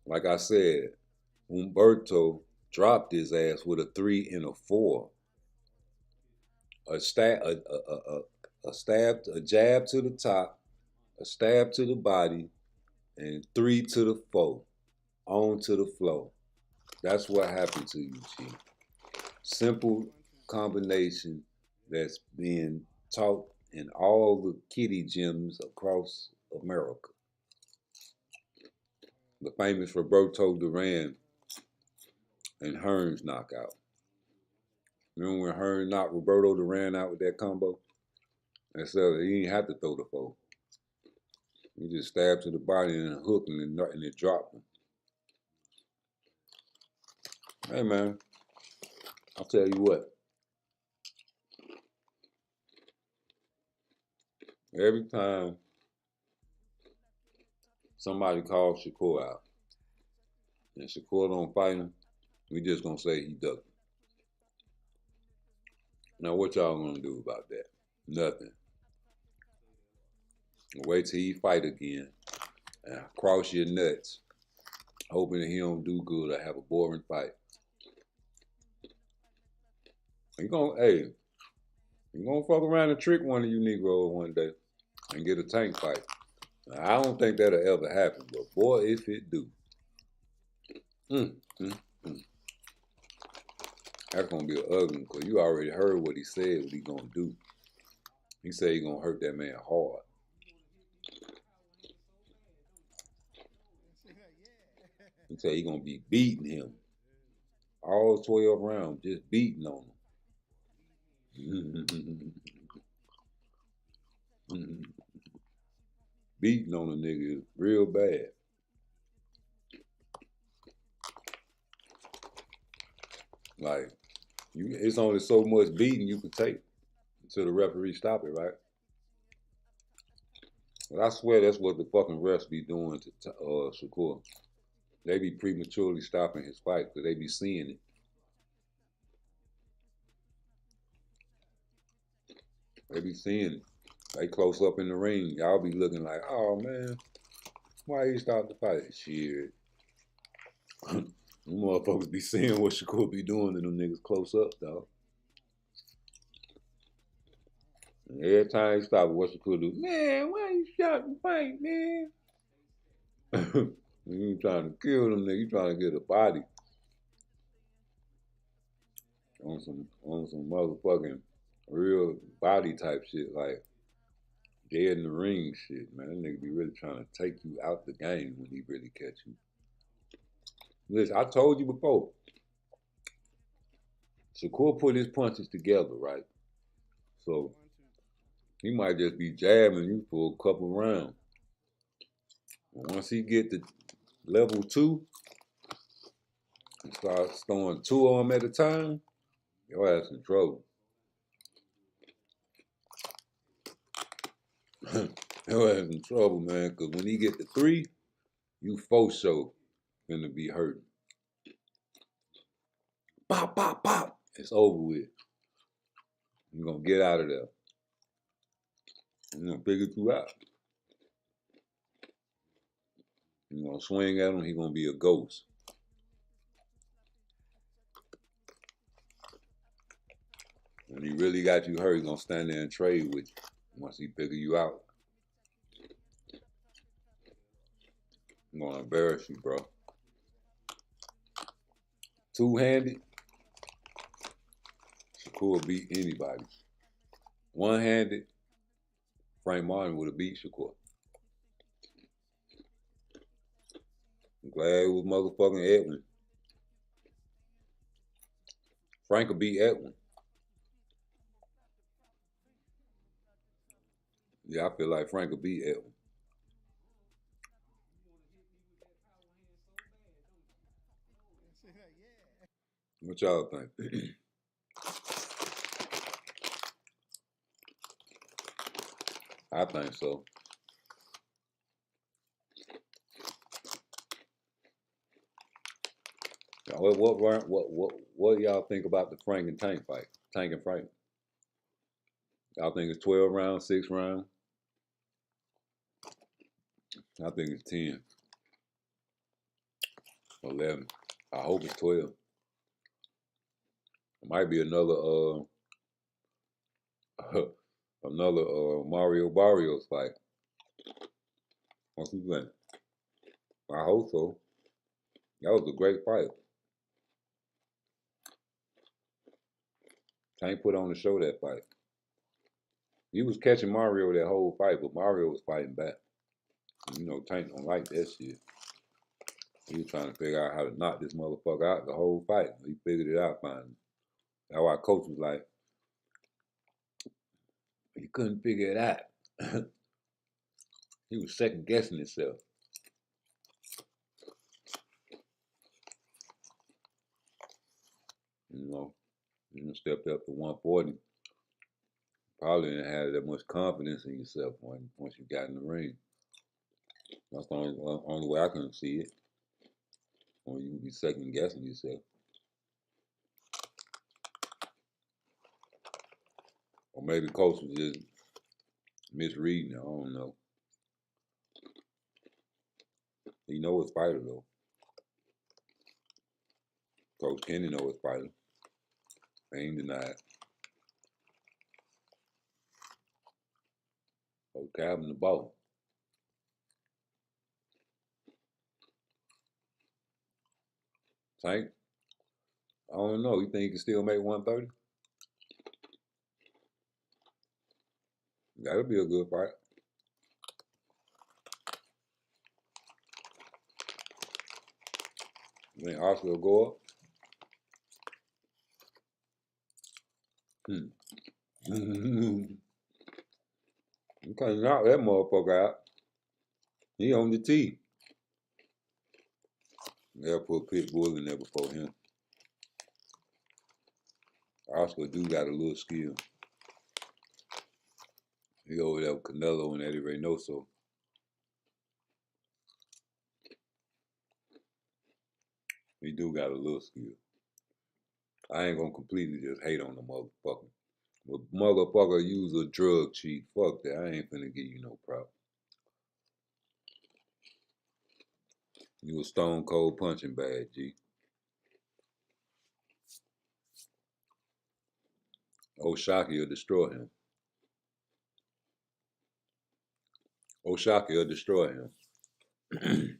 Like I said, Humberto dropped his ass with a 3 and a 4. A jab to the top, a stab to the body, and 3 to the 4, on to the floor. That's what happened to you, G. Simple combination that's being taught in all the kiddie gyms across America. The famous Roberto Duran and Hearns knockout. Remember when Hearn knocked Roberto Duran out with that combo? And so he didn't have to throw the 4. He just stabbed to the body and hooked and it dropped him. Hey, man, I'll tell you what. Every time somebody calls Shakur out and Shakur don't fight him, we just gonna say he ducked him. Now, what y'all gonna do about that? Nothing. Wait till he fight again and cross your nuts, hoping that he don't do good or have a boring fight. You gonna fuck around and trick one of you Negroes one day and get a tank fight. Now, I don't think that'll ever happen, but boy, if it do. That's gonna be an ugly one, because you already heard what he said, what he gonna do. He said he gonna hurt that man hard. He said he gonna be beating him. All 12 rounds, just beating on him. Beating on a nigga is real bad. Like, it's only so much beating you can take until the referee stop it, right? But I swear that's what the fucking refs be doing to Shakur. They be prematurely stopping his fight because they be seeing it. They be seeing it. They close up in the ring. Y'all be looking like, oh man, why you stop the fight? Shit. Them motherfuckers be seeing what Shakur be doing to them niggas close up, dog. And every time he stop, what Shakur do? Man, why you shot the fight, man? You trying to kill them niggas. You trying to get a body. On some motherfucking real body type shit, like dead in the ring shit, man. That nigga be really trying to take you out the game when he really catch you. Listen, I told you before, Shakur put his punches together, right? So he might just be jabbing you for a couple rounds. And once he get to level 2 and starts throwing 2 of them at a time, your ass in trouble. Your ass in trouble, man, because when he get to 3, you faux show finna be hurting. pop, pop, pop. It's over with. You're gonna get out of there. You're gonna figure you out. You're gonna swing at him, he's gonna be a ghost. When he really got you hurt, he's gonna stand there and trade with you once he figure you out. I'm gonna embarrass you, bro. Two-handed, Shakur beat anybody. One-handed, Frank Martin would have beat Shakur. I'm glad it was motherfucking Edwin. Frank could beat Edwin. Yeah, I feel like Frank could beat Edwin. What y'all think? I think so. What y'all think about the Frank and Tank fight? Tank and Frank. Y'all think it's 12 rounds, 6 rounds? I think it's 10. 11. I hope it's 12. It might be another Mario Barrios fight. What you think? I hope so. That was a great fight. Tank put on the show that fight. He was catching Mario that whole fight, but Mario was fighting back. You know, Tank don't like that shit. He was trying to figure out how to knock this motherfucker out the whole fight. He figured it out finally. That's why coach was like, he couldn't figure it out. He was second guessing himself. You know, stepped up to 140. Probably didn't have that much confidence in yourself once you got in the ring. That's the only way I can see it. Or you can be second guessing yourself. Or maybe coach was just misreading it. I don't know. He know his fighter though. Coach Kenny know his fighter. Ain't denied. Coach Calvin the ball. Tank, I don't know. You think he can still make 130? That'll be a good fight. You think Oscar will go up? You can't knock that motherfucker out. He on the tee. They'll put Pitbull in there before him. Oscar do got a little skill. He over there with Canelo and Eddie Reynoso. He do got a little skill. I ain't gonna completely just hate on the motherfucker. But motherfucker use a drug cheat. Fuck that. I ain't finna give you no problem. You a stone cold punching bag, G. O'Shaquie will destroy him. O'Shaquie will destroy him.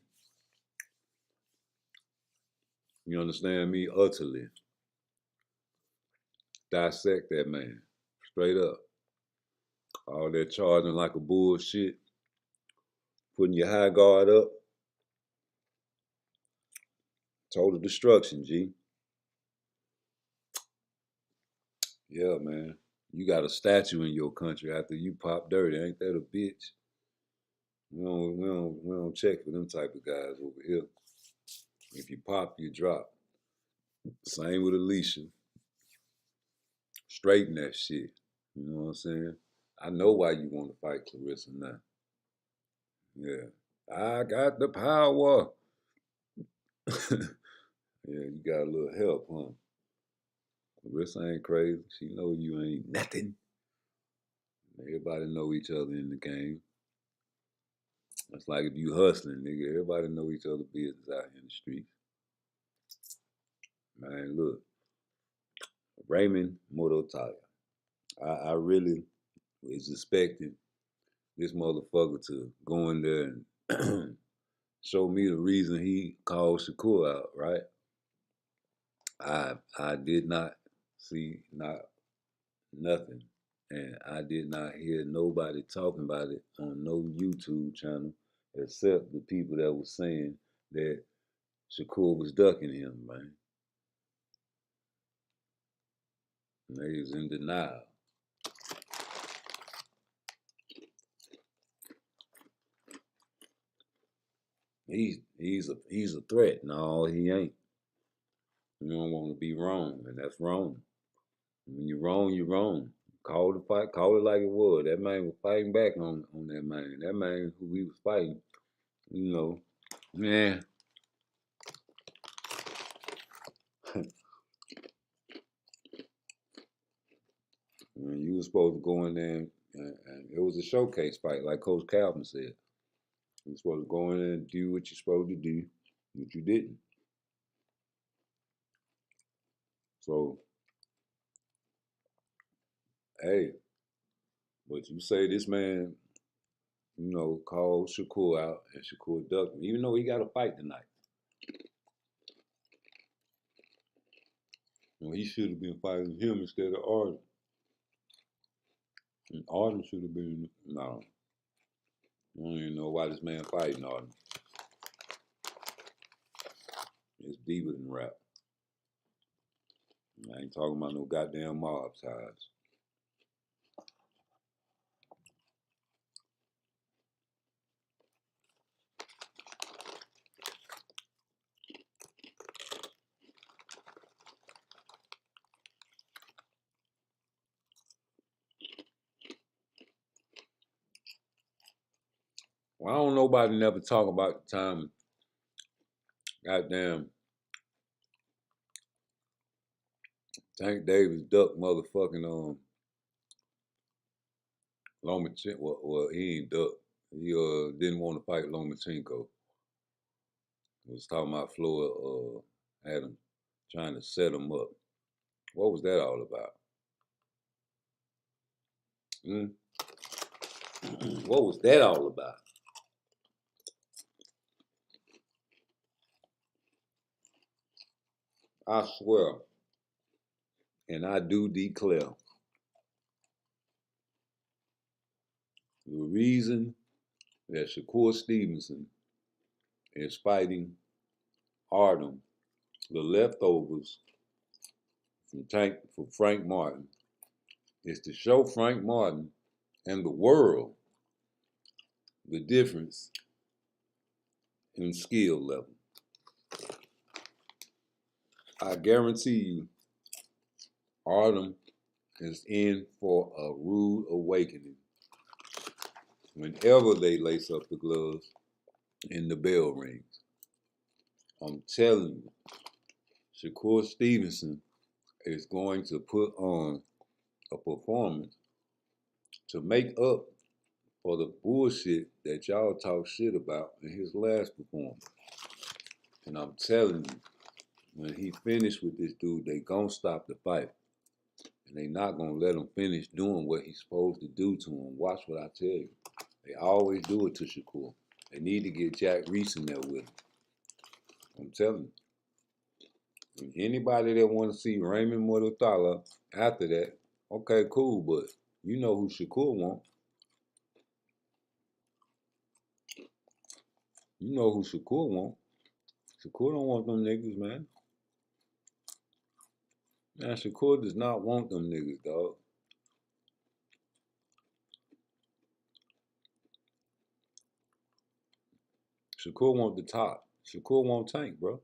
You understand me? Utterly. Dissect that man. Straight up. All that charging like a bullshit. Putting your high guard up. Total destruction, G. Yeah, man. You got a statue in your country after you pop dirty. Ain't that a bitch? We don't check for them type of guys over here. If you pop, you drop. Same with Alicia. Straighten that shit. You know what I'm saying? I know why you want to fight Clarissa now. Yeah. I got the power. Yeah, you got a little help, huh? Marissa ain't crazy. She know you ain't nothing. Everybody know each other in the game. It's like if you hustling, nigga, everybody know each other business out here in the streets. Man, look, Raymond Muratalla. I really was expecting this motherfucker to go in there and show me the reason he called Shakur out, right? I did not see nothing. And I did not hear nobody talking about it on no YouTube channel except the people that was saying that Shakur was ducking him, man. And they was in denial. He's a threat. No, he ain't. You don't want to be wrong, and that's wrong. When you're wrong, you're wrong. Call the fight, call it like it was. That man was fighting back on that man. That man who he was fighting, you know, man. When you was supposed to go in there and it was a showcase fight, like Coach Calvin said. You were supposed to go in there and do what you're supposed to do, but you didn't. So, hey, but you say this man, you know, called Shakur out and Shakur ducked him, even though he got a fight tonight. You know, he should have been fighting him instead of Arden. And Arden should have been, no. I don't even know why this man fighting Arden. It's deeper than rap. I ain't talking about no goddamn mob ties. Well, I don't nobody never talk about the time goddamn Tank Davis ducked motherfucking Lomachenko. Well, he ain't ducked. He didn't want to fight Lomachenko. He was talking about Floyd had him trying to set him up. What was that all about? What was that all about? I swear, and I do declare, the reason that Shakur Stevenson is fighting Artem, the leftovers from Frank Martin, is to show Frank Martin and the world the difference in skill level. I guarantee you, Artem is in for a rude awakening whenever they lace up the gloves and the bell rings. I'm telling you, Shakur Stevenson is going to put on a performance to make up for the bullshit that y'all talk shit about in his last performance. And I'm telling you, when he finished with this dude, they gonna stop the fight. And they not gonna let him finish doing what he's supposed to do to him. Watch what I tell you. They always do it to Shakur. They need to get Jack Reese in there with him. I'm telling you. And anybody that want to see Raymond Muratalla after that, okay, cool, but you know who Shakur want. You know who Shakur want. Shakur don't want them niggas, man. Man, Shakur does not want them niggas, dog. Shakur want the top. Shakur want Tank, bro.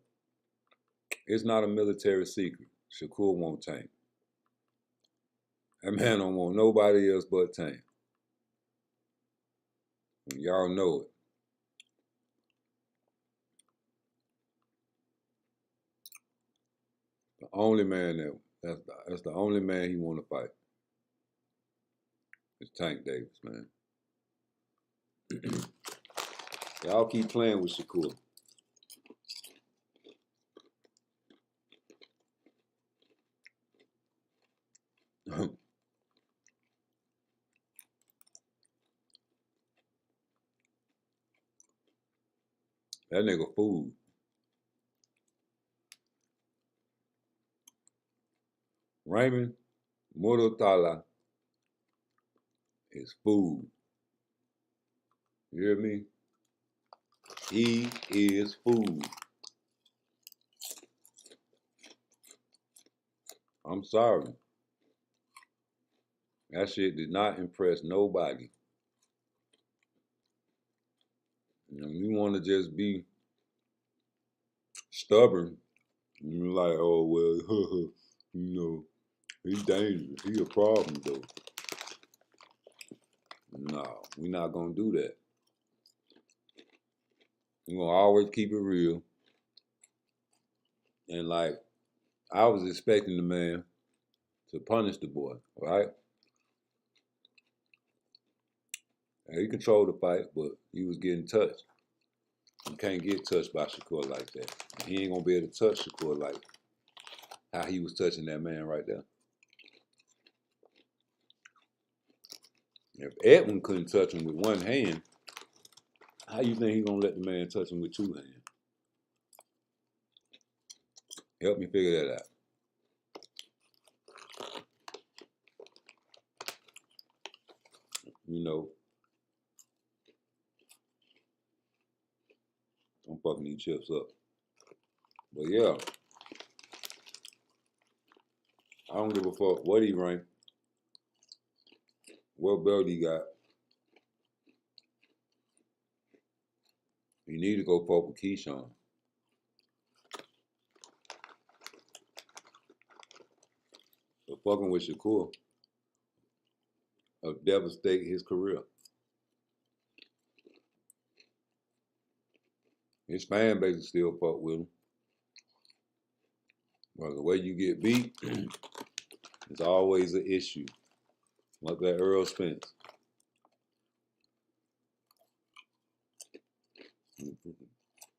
It's not a military secret. Shakur want Tank. That man don't want nobody else but Tank. And y'all know it. The only man That's the only man he want to fight. It's Tank Davis, man. Y'all keep playing with Shakur. That nigga fool. Raymond Muratalla is food. You hear me? He is food. I'm sorry. That shit did not impress nobody. You want to just be stubborn. You're like, oh, well, you know, he's dangerous. He a problem, though. No, we're not going to do that. We're going to always keep it real. And, like, I was expecting the man to punish the boy, right? And he controlled the fight, but he was getting touched. You can't get touched by Shakur like that. He ain't going to be able to touch Shakur like how he was touching that man right there. If Edwin couldn't touch him with one hand, how you think he gonna let the man touch him with two hands? Help me figure that out. You know, I'm fucking these chips up. But yeah, I don't give a fuck what he ranked, what belt he got. You need to go fuck with Keyshawn. But fucking with Shakur will devastate his career. His fan base is still fuck with him. But the way you get beat is always an issue. Like that Earl Spence.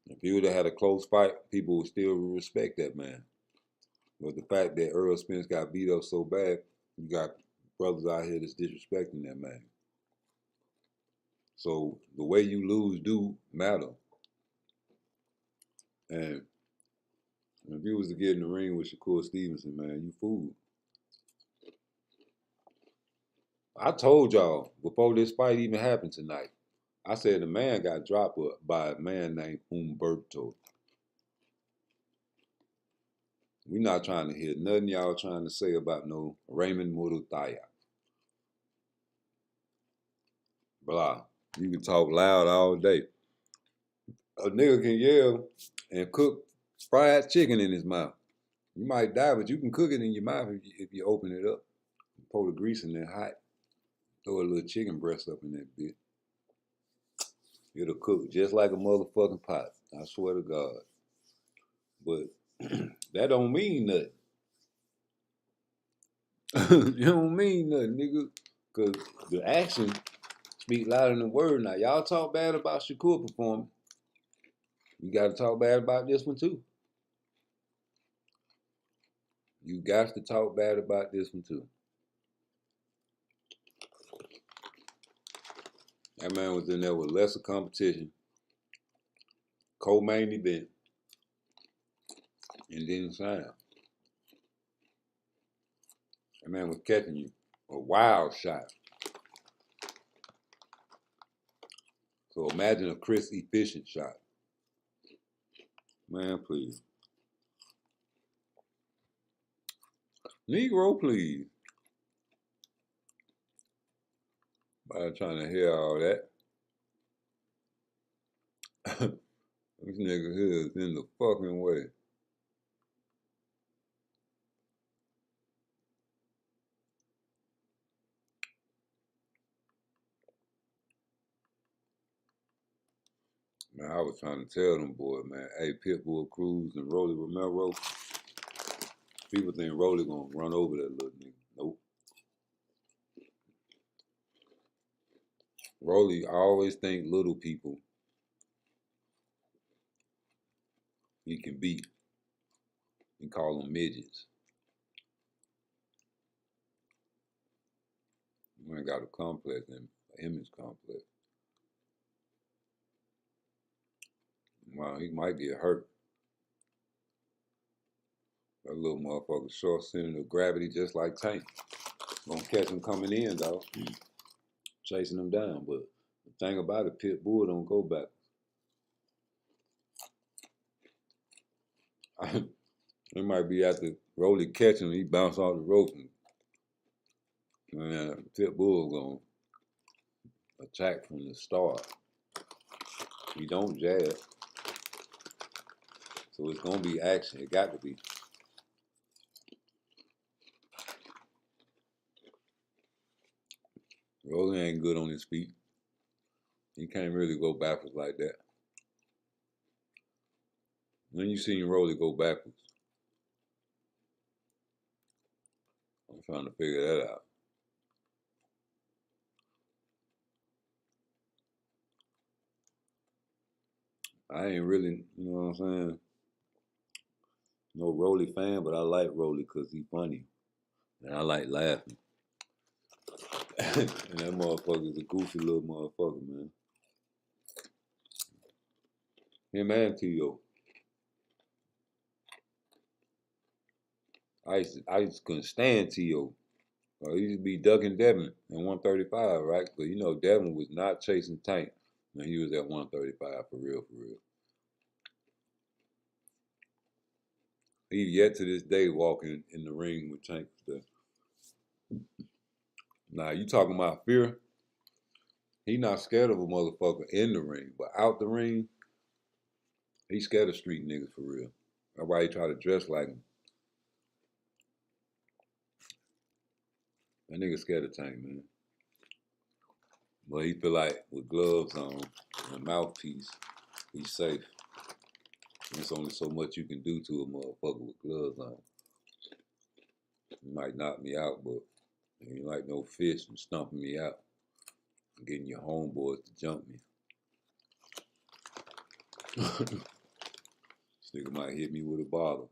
If he would have had a close fight, people would still respect that man. But the fact that Earl Spence got beat up so bad, you got brothers out here that's disrespecting that man. So the way you lose do matter. And if you was to get in the ring with Shakur Stevenson, man, you fooled. I told y'all before this fight even happened tonight, I said the man got dropped by a man named Humberto. We're not trying to hear nothing y'all trying to say about no Raymond Muratalla. Blah. You can talk loud all day. A nigga can yell and cook fried chicken in his mouth. You might die, but you can cook it in your mouth if you open it up. Pour the grease in there hot. Throw a little chicken breast up in that bit. It'll cook just like a motherfucking pot. I swear to God. But that don't mean nothing. It don't mean nothing, nigga. Because the action speak louder than the word. Now, y'all talk bad about Shakur performing. You got to talk bad about this one, too. You got to talk bad about this one, too. That man was in there with lesser competition, co-main event, and didn't sign. That man was catching you a wild shot. So imagine a Chris efficient shot. Man, please. Negro, please. By trying to hear all that. This nigga here is in the fucking way. Man, I was trying to tell them boys, man, hey, Pitbull Cruz and Rolly Romero, People think Rolly gonna run over that little nigga. Nope. Rolly, I always think little people he can beat. He call them midgets. You ain't got a complex, an image complex. Wow, he might get hurt. That little motherfucker short center of gravity just like Tank. Gonna catch him coming in, dog. Chasing him down. But the thing about it, Pit Bull don't go back. It might be after Rolly catching him, he bounce off the rope. And Pit Bull gonna attack from the start. He don't jab. So it's gonna be action. It got to be. Rolly ain't good on his feet. He can't really go backwards like that. When you seen Rolly go backwards? I'm trying to figure that out. I ain't really, you know what I'm saying, no Rolly fan, but I like Rolly because he funny. And I like laughing. And that motherfucker's a goofy little motherfucker, man. Him and T.O. I just couldn't stand T.O. He used to be ducking Devin at 135, right? But you know, Devin was not chasing Tank when he was at 135 for real, for real. He yet to this day walking in the ring with Tank stuff. Now, you talking about fear? He not scared of a motherfucker in the ring, but out the ring, he scared of street niggas for real. That's why he try to dress like him. That nigga scared of Tank, man. But he feel like with gloves on and a mouthpiece, he's safe. There's only so much you can do to a motherfucker with gloves on. He might knock me out, but he ain't like no fish and stomping me out and getting your homeboys to jump me. This nigga might hit me with a bottle.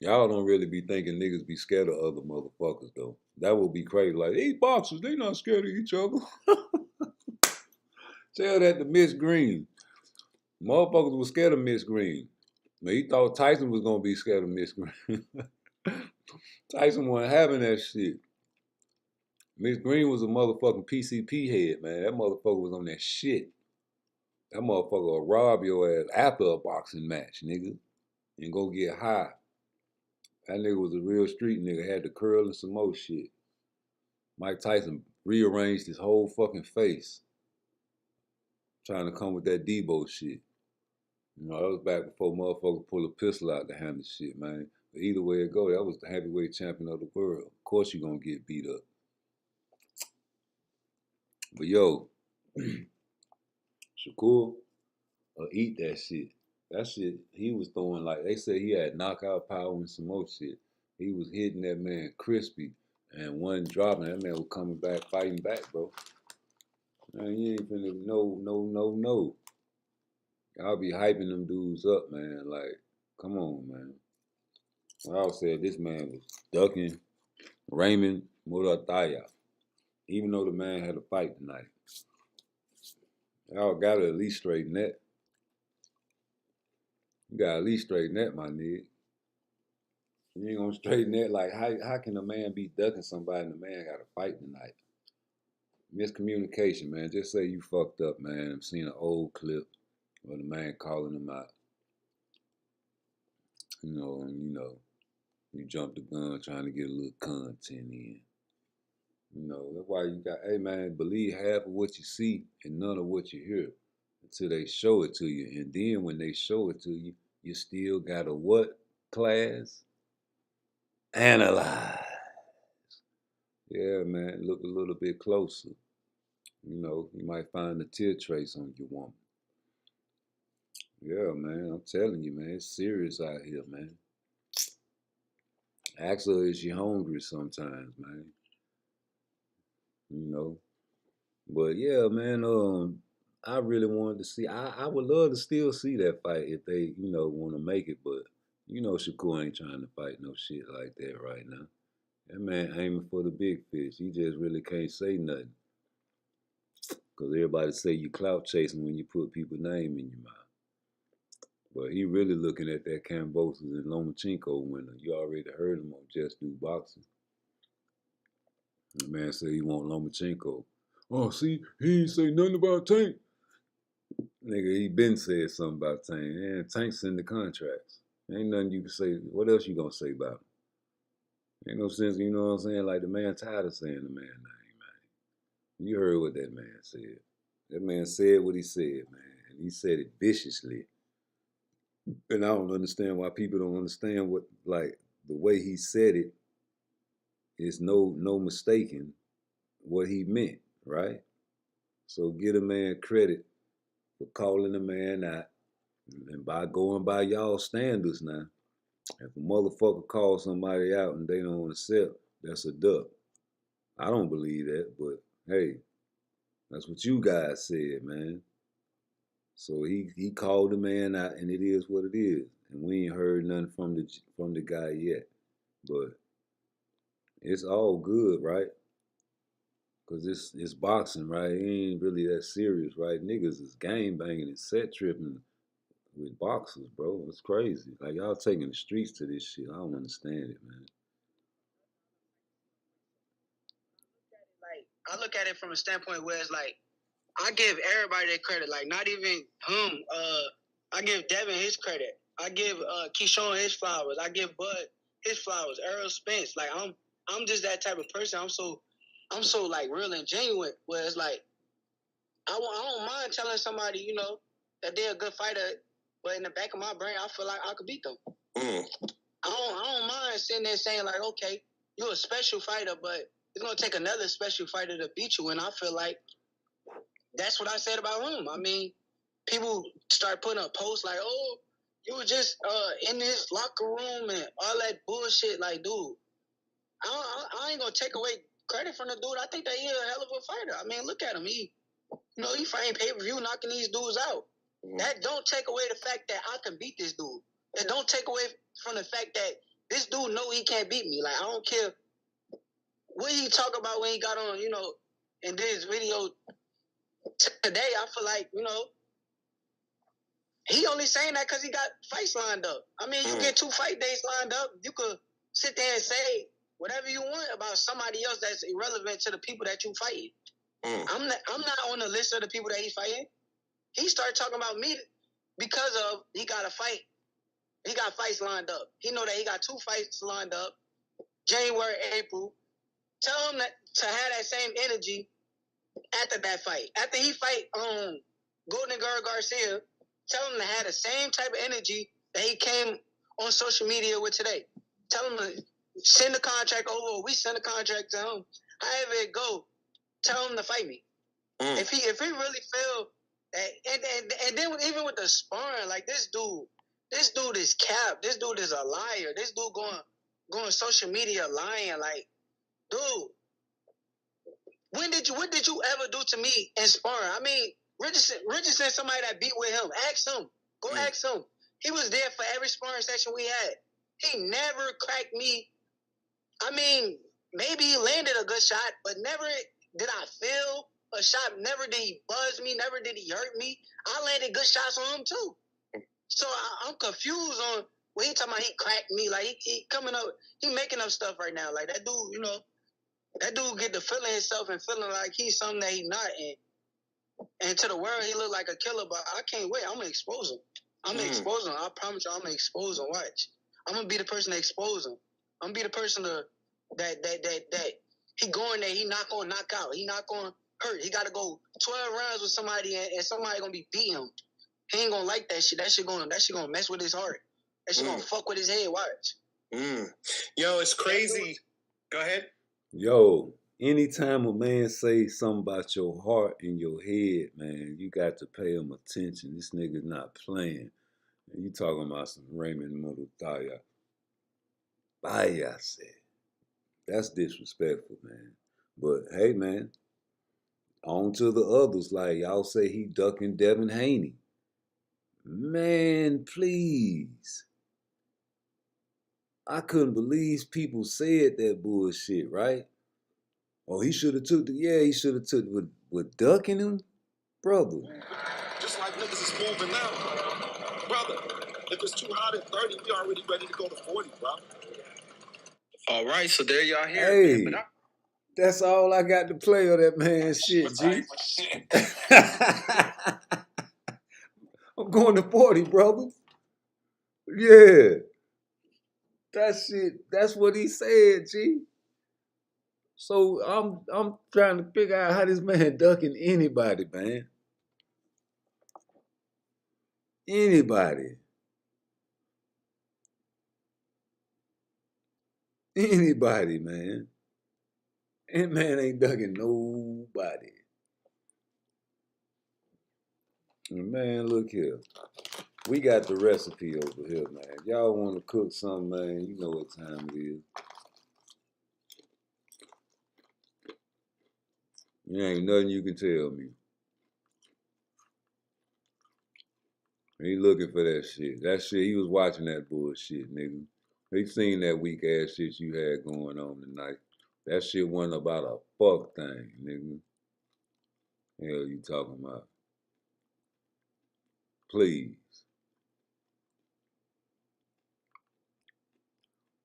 Y'all don't really be thinking niggas be scared of other motherfuckers, though. That would be crazy. Like, these boxers, they not scared of each other. Tell that to Miss Green. Motherfuckers was scared of Miss Green. Now, he thought Tyson was going to be scared of Miss Green. Tyson wasn't having that shit. Miss Green was a motherfucking PCP head, man. That motherfucker was on that shit. That motherfucker will rob your ass after a boxing match, nigga, and go get high. That nigga was a real street nigga, had the curl and some more shit. Mike Tyson rearranged his whole fucking face trying to come with that Debo shit. You know, that was back before motherfuckers pull a pistol out to handle shit, man. But either way it go, that was the heavyweight champion of the world. Of course you gonna get beat up. But yo, Shakur, eat that shit. That shit, he was throwing like, they said he had knockout power and some more shit. He was hitting that man crispy and one dropping. That man was coming back, fighting back, bro. Man, you ain't finna, no. Y'all be hyping them dudes up, man. Like, come on, man. I said this man was ducking Raymond Muratalla, even though the man had a fight tonight. Y'all gotta at least straighten that. You gotta at least straighten that, my nigga. You ain't gonna straighten that. Like, how can a man be ducking somebody and the man got a fight tonight? Miscommunication, man. Just say you fucked up, man. I've seen an old clip of the man calling him out. You jump the gun trying to get a little content in. That's why you got, hey man, believe half of what you see and none of what you hear until they show it to you. And then when they show it to you, you still gotta what class? Analyze. Yeah, man, look a little bit closer. You might find a tear trace on your woman. Yeah, man. I'm telling you, man. It's serious out here, man. Ask her is she hungry sometimes, man. You know. But yeah, man. I really wanted to see. I would love to still see that fight if they, want to make it. But Shakur ain't trying to fight no shit like that right now. That man aiming for the big fish. He just really can't say nothing. Because everybody say you clout chasing when you put people's name in your mouth. But he really looking at that Kambosos and Lomachenko winner. You already heard him on Just Do Boxing. The man said he want Lomachenko. Oh, see, he ain't say nothing about Tank. Nigga, he been said something about Tank. Man, Tank's in the contracts. Ain't nothing you can say. What else you gonna say about him? Ain't no sense, you know what I'm saying? Like the man tired of saying the man name, man. You heard what that man said. That man said what he said, man. And he said it viciously. And I don't understand why people don't understand what, like, the way he said it is no mistaking what he meant, right? So get a man credit for calling a man out. And by going by y'all standards now, if a motherfucker calls somebody out and they don't accept, that's a duck. I don't believe that, but hey, that's what you guys said, man. So he called the man out, and it is what it is. And we ain't heard nothing from the guy yet. But it's all good, right? Cause it's boxing, right? It ain't really that serious, right? Niggas is game banging and set tripping with boxers, bro. It's crazy. Like y'all taking the streets to this shit. I don't understand it, man. Like I look at it from a standpoint where it's like I give everybody their credit. Like not even him. I give Devin his credit. I give Keyshawn his flowers. I give Bud his flowers. Earl Spence. Like I'm just that type of person. I'm so like real and genuine. Where it's like I don't mind telling somebody, that they're a good fighter, but in the back of my brain, I feel like I could beat them. I don't mind sitting there saying like, okay, you're a special fighter, but it's gonna take another special fighter to beat you. And I feel like that's what I said about him. I mean, people start putting up posts like, oh, you were just in this locker room and all that bullshit. Like, dude, I ain't gonna take away credit from the dude. I think that he's a hell of a fighter. I mean, look at him. He fighting pay-per-view, knocking these dudes out. That don't take away the fact that I can beat this dude. It don't take away from the fact that this dude know he can't beat me. Like, I don't care what he talk about when he got on, in this video today. I feel like, he only saying that because he got fights lined up. I mean, you get 2 fight days lined up, you could sit there and say whatever you want about somebody else that's irrelevant to the people that you fight. I'm not on the list of the people that he's fighting. He started talking about me because of he got a fight. He got fights lined up. He know that he got 2 fights lined up, January, April. Tell him that to have that same energy after that fight. After he fight Golden Girl Garcia, tell him to have the same type of energy that he came on social media with today. Tell him to send the contract over. We send the contract to him. However it go, tell him to fight me. If he really feel that, and then even with the sparring, like this dude is cap. This dude is a liar. This dude going social media lying. Like, dude, what did you ever do to me in sparring? I mean, Richardson, somebody that beat with him. Ask him. Go ask him. He was there for every sparring session we had. He never cracked me. I mean, maybe he landed a good shot, but never did I feel a shot. Never did he buzz me. Never did he hurt me. I landed good shots on him too. So I'm confused on when he talking about he cracked me. Like he coming up, he making up stuff right now. Like that dude, that dude get to feeling himself and feeling like he's something that he's not. And to the world, he look like a killer. But I can't wait. I'm gonna expose him. I'm gonna expose him. I promise you, I'm gonna expose him. Watch. I'm gonna be the person to expose him. I'm gonna be the person that he going there. He not gonna knock out. He not gonna hurt. He got to go 12 rounds with somebody, and somebody gonna be beating him. He ain't gonna like that shit. That shit gonna mess with his heart. That shit gonna fuck with his head. Watch. Yo, it's crazy. Go ahead. Yo, anytime a man say something about your heart and your head, man, you got to pay him attention. This nigga's not playing. You talking about some Raymond Muratalla. Vaya said. That's disrespectful, man. But hey, man, on to the others. Like y'all say he ducking Devin Haney. Man, please. I couldn't believe people said that bullshit, right? Oh, he should have took he should have took with ducking him, brother. Just like niggas is moving now. Brother, if it's too hot at 30, we already ready to go to 40, bro. All right, so there y'all hear Hey, it, man. that's all I got to play of that man's shit, G. I'm going to 40, brother. Yeah. That shit, that's what he said, G. So I'm trying to figure out how this man ducking anybody, man. Anybody. Anybody, man. That man ain't ducking nobody. Man, look here. We got the recipe over here, man. Y'all want to cook something, man, you know what time it is. There ain't nothing you can tell me. He looking for that shit. That shit, he was watching that bullshit, nigga. He seen that weak ass shit you had going on tonight. That shit wasn't about a fuck thing, nigga. Hell you talking about? Please.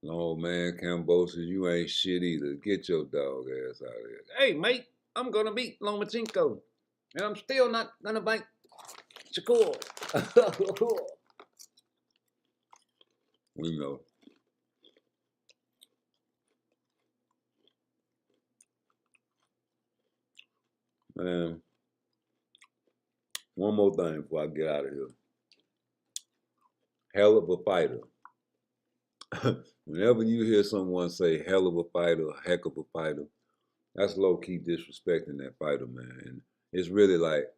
No, man, Cambosis, you ain't shit either. Get your dog ass out of here. Hey, mate, I'm gonna beat Lomachenko. And I'm still not gonna bite Shakur. We know. Man, one more thing before I get out of here. Hell of a fighter. Whenever you hear someone say hell of a fighter, heck of a fighter, that's low-key disrespecting that fighter, man. And it's really like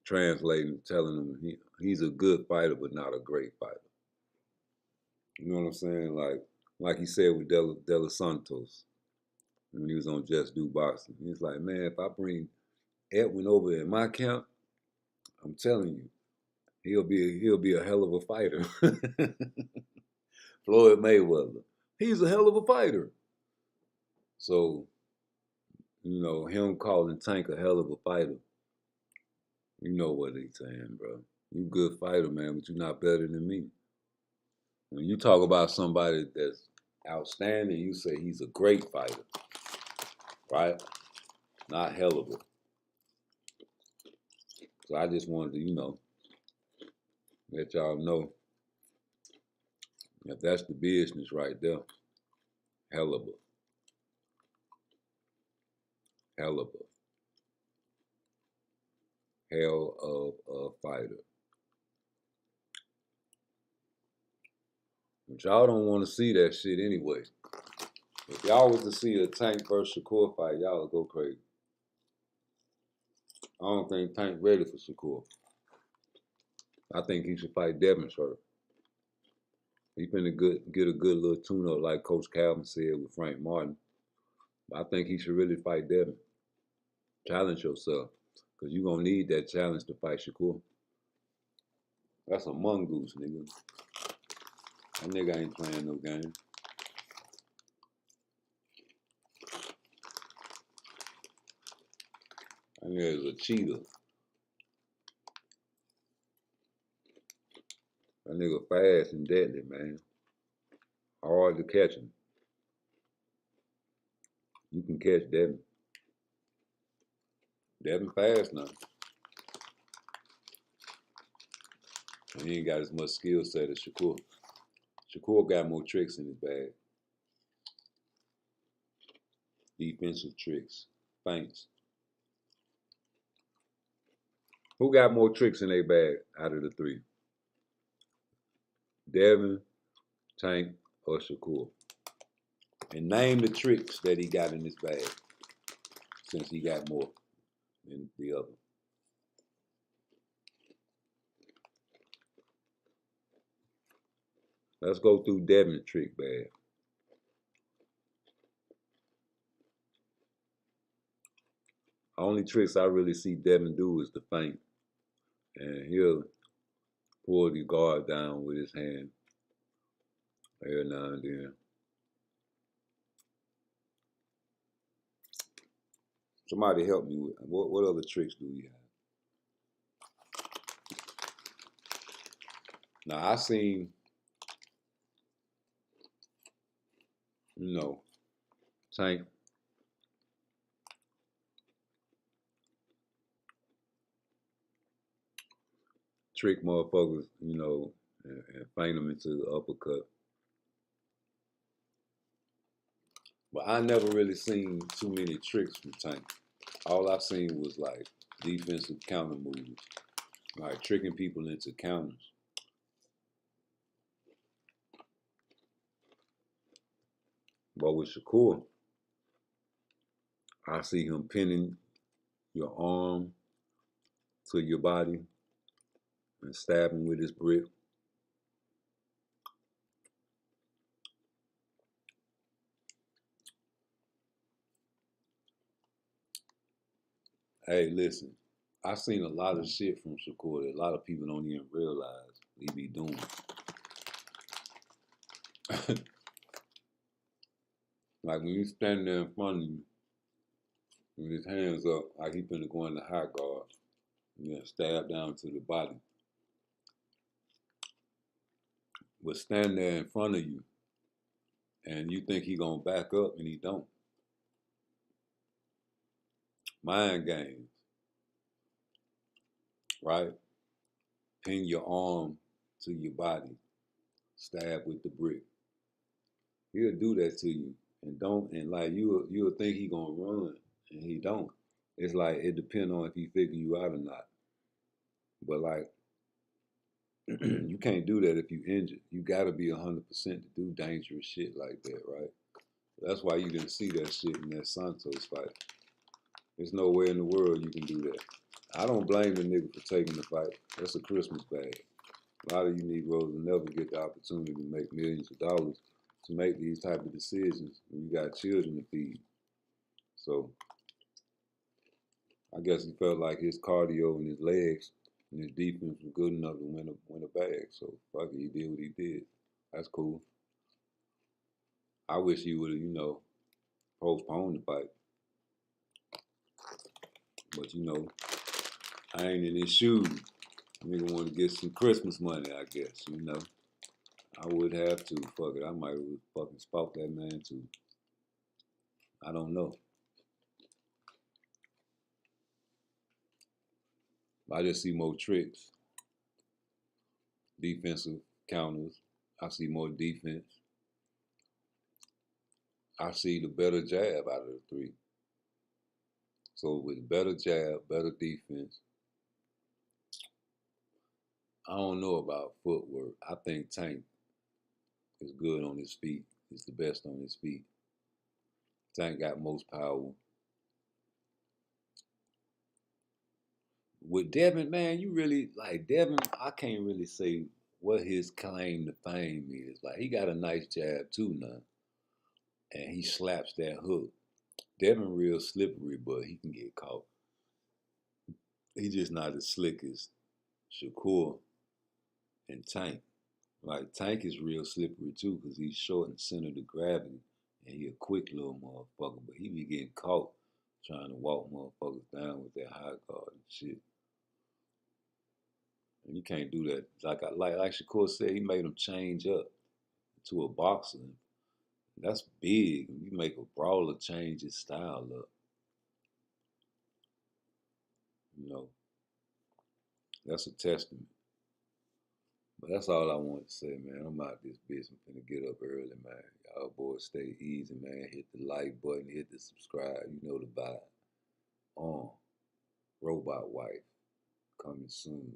translating, telling him he's a good fighter, but not a great fighter. You know what I'm saying? Like he said with De Los Santos when he was on Just Do Boxing. He's like, man, if I bring Edwin over in my camp, I'm telling you, he'll be a hell of a fighter. Floyd Mayweather, he's a hell of a fighter. So, you know, him calling Tank a hell of a fighter, you know what he's saying, bro. You a good fighter, man, but you're not better than me. When you talk about somebody that's outstanding, you say he's a great fighter, right? Not hell of a. So I just wanted to, you know, let y'all know if that's the business right there. Hell of a. Hell of a. Hell of a fighter. But y'all don't want to see that shit anyway. If y'all was to see a Tank versus Shakur fight, y'all would go crazy. I don't think Tank ready for Shakur. I think he should fight Devin first. He finna get a good little tune-up like Coach Calvin said with Frank Martin. I think he should really fight Devin. Challenge yourself, because you're going to need that challenge to fight Shakur. That's a mongoose, nigga. That nigga ain't playing no game. That nigga is a cheater. That nigga fast and deadly, man. Hard to catch him. You can catch Devin. Devin fast now. And he ain't got as much skill set as Shakur. Shakur got more tricks in his bag. Defensive tricks, feints. Who got more tricks in their bag out of the three? Devin, Tank, or Shakur? And name the tricks that he got in his bag, since he got more than the other. Let's go through Devin trick bag. Only tricks I really see Devin do is the feint. And he'll pull the guard down with his hand every now and then. Somebody help me with what other tricks do we have? Now I seen, you know, Tank trick motherfuckers, you know, and feint them into the uppercut. But I never really seen too many tricks from Tank. All I seen was like defensive counter moves, like tricking people into counters. But with Shakur, I see him pinning your arm to your body and stabbing with his brick. Hey, listen, I seen a lot of shit from Shakur that a lot of people don't even realize he be doing. Like when you stand there in front of you with his hands up, like he finna go in the high guard, and then stab down to the body. But stand there in front of you, and you think he gonna back up, and he don't. Mind games, right? Pin your arm to your body, stab with the brick. He'll do that to you, and like you'll think he gonna run, and he don't. It's like it depends on if he figure you out or not. But like you can't do that if you injured. You gotta be 100% to do dangerous shit like that, right? That's why you didn't see that shit in that Santos fight. There's no way in the world you can do that. I don't blame the nigga for taking the fight. That's a Christmas bag. A lot of you Negroes will never get the opportunity to make millions of dollars to make these type of decisions when you got children to feed. So I guess he felt like his cardio and his legs and his defense was good enough to win a bag. So fuck it, he did what he did. That's cool. I wish he would have, you know, postponed the fight. But you know, I ain't in his shoes. Nigga want to get some Christmas money, I guess, you know. I would have to. Fuck it, I might have fucking spoke that man too. I don't know. I just see more tricks. Defensive counters. I see more defense. I see the better jab out of the three. So with better jab, better defense, I don't know about footwork. I think Tank is good on his feet. He's the best on his feet. Tank got most power. With Devin, man, you really, like Devin, I can't really say what his claim to fame is. Like, he got a nice jab too now. And he slaps that hook. Devin real slippery, but he can get caught. He's just not as slick as Shakur and Tank. Like, Tank is real slippery too, because he's short and centered of gravity. And he a quick little motherfucker, but he be getting caught trying to walk motherfuckers down with that high guard and shit. And you can't do that. Like Shakur said, he made him change up to a boxer. That's big. You make a brawler change his style up. You know, that's a testament. But that's all I want to say, man. I'm out this bitch. I'm finna get up early, man. Y'all boys stay easy, man. Hit the like button, hit the subscribe. You know the vibe. Robot Wife coming soon.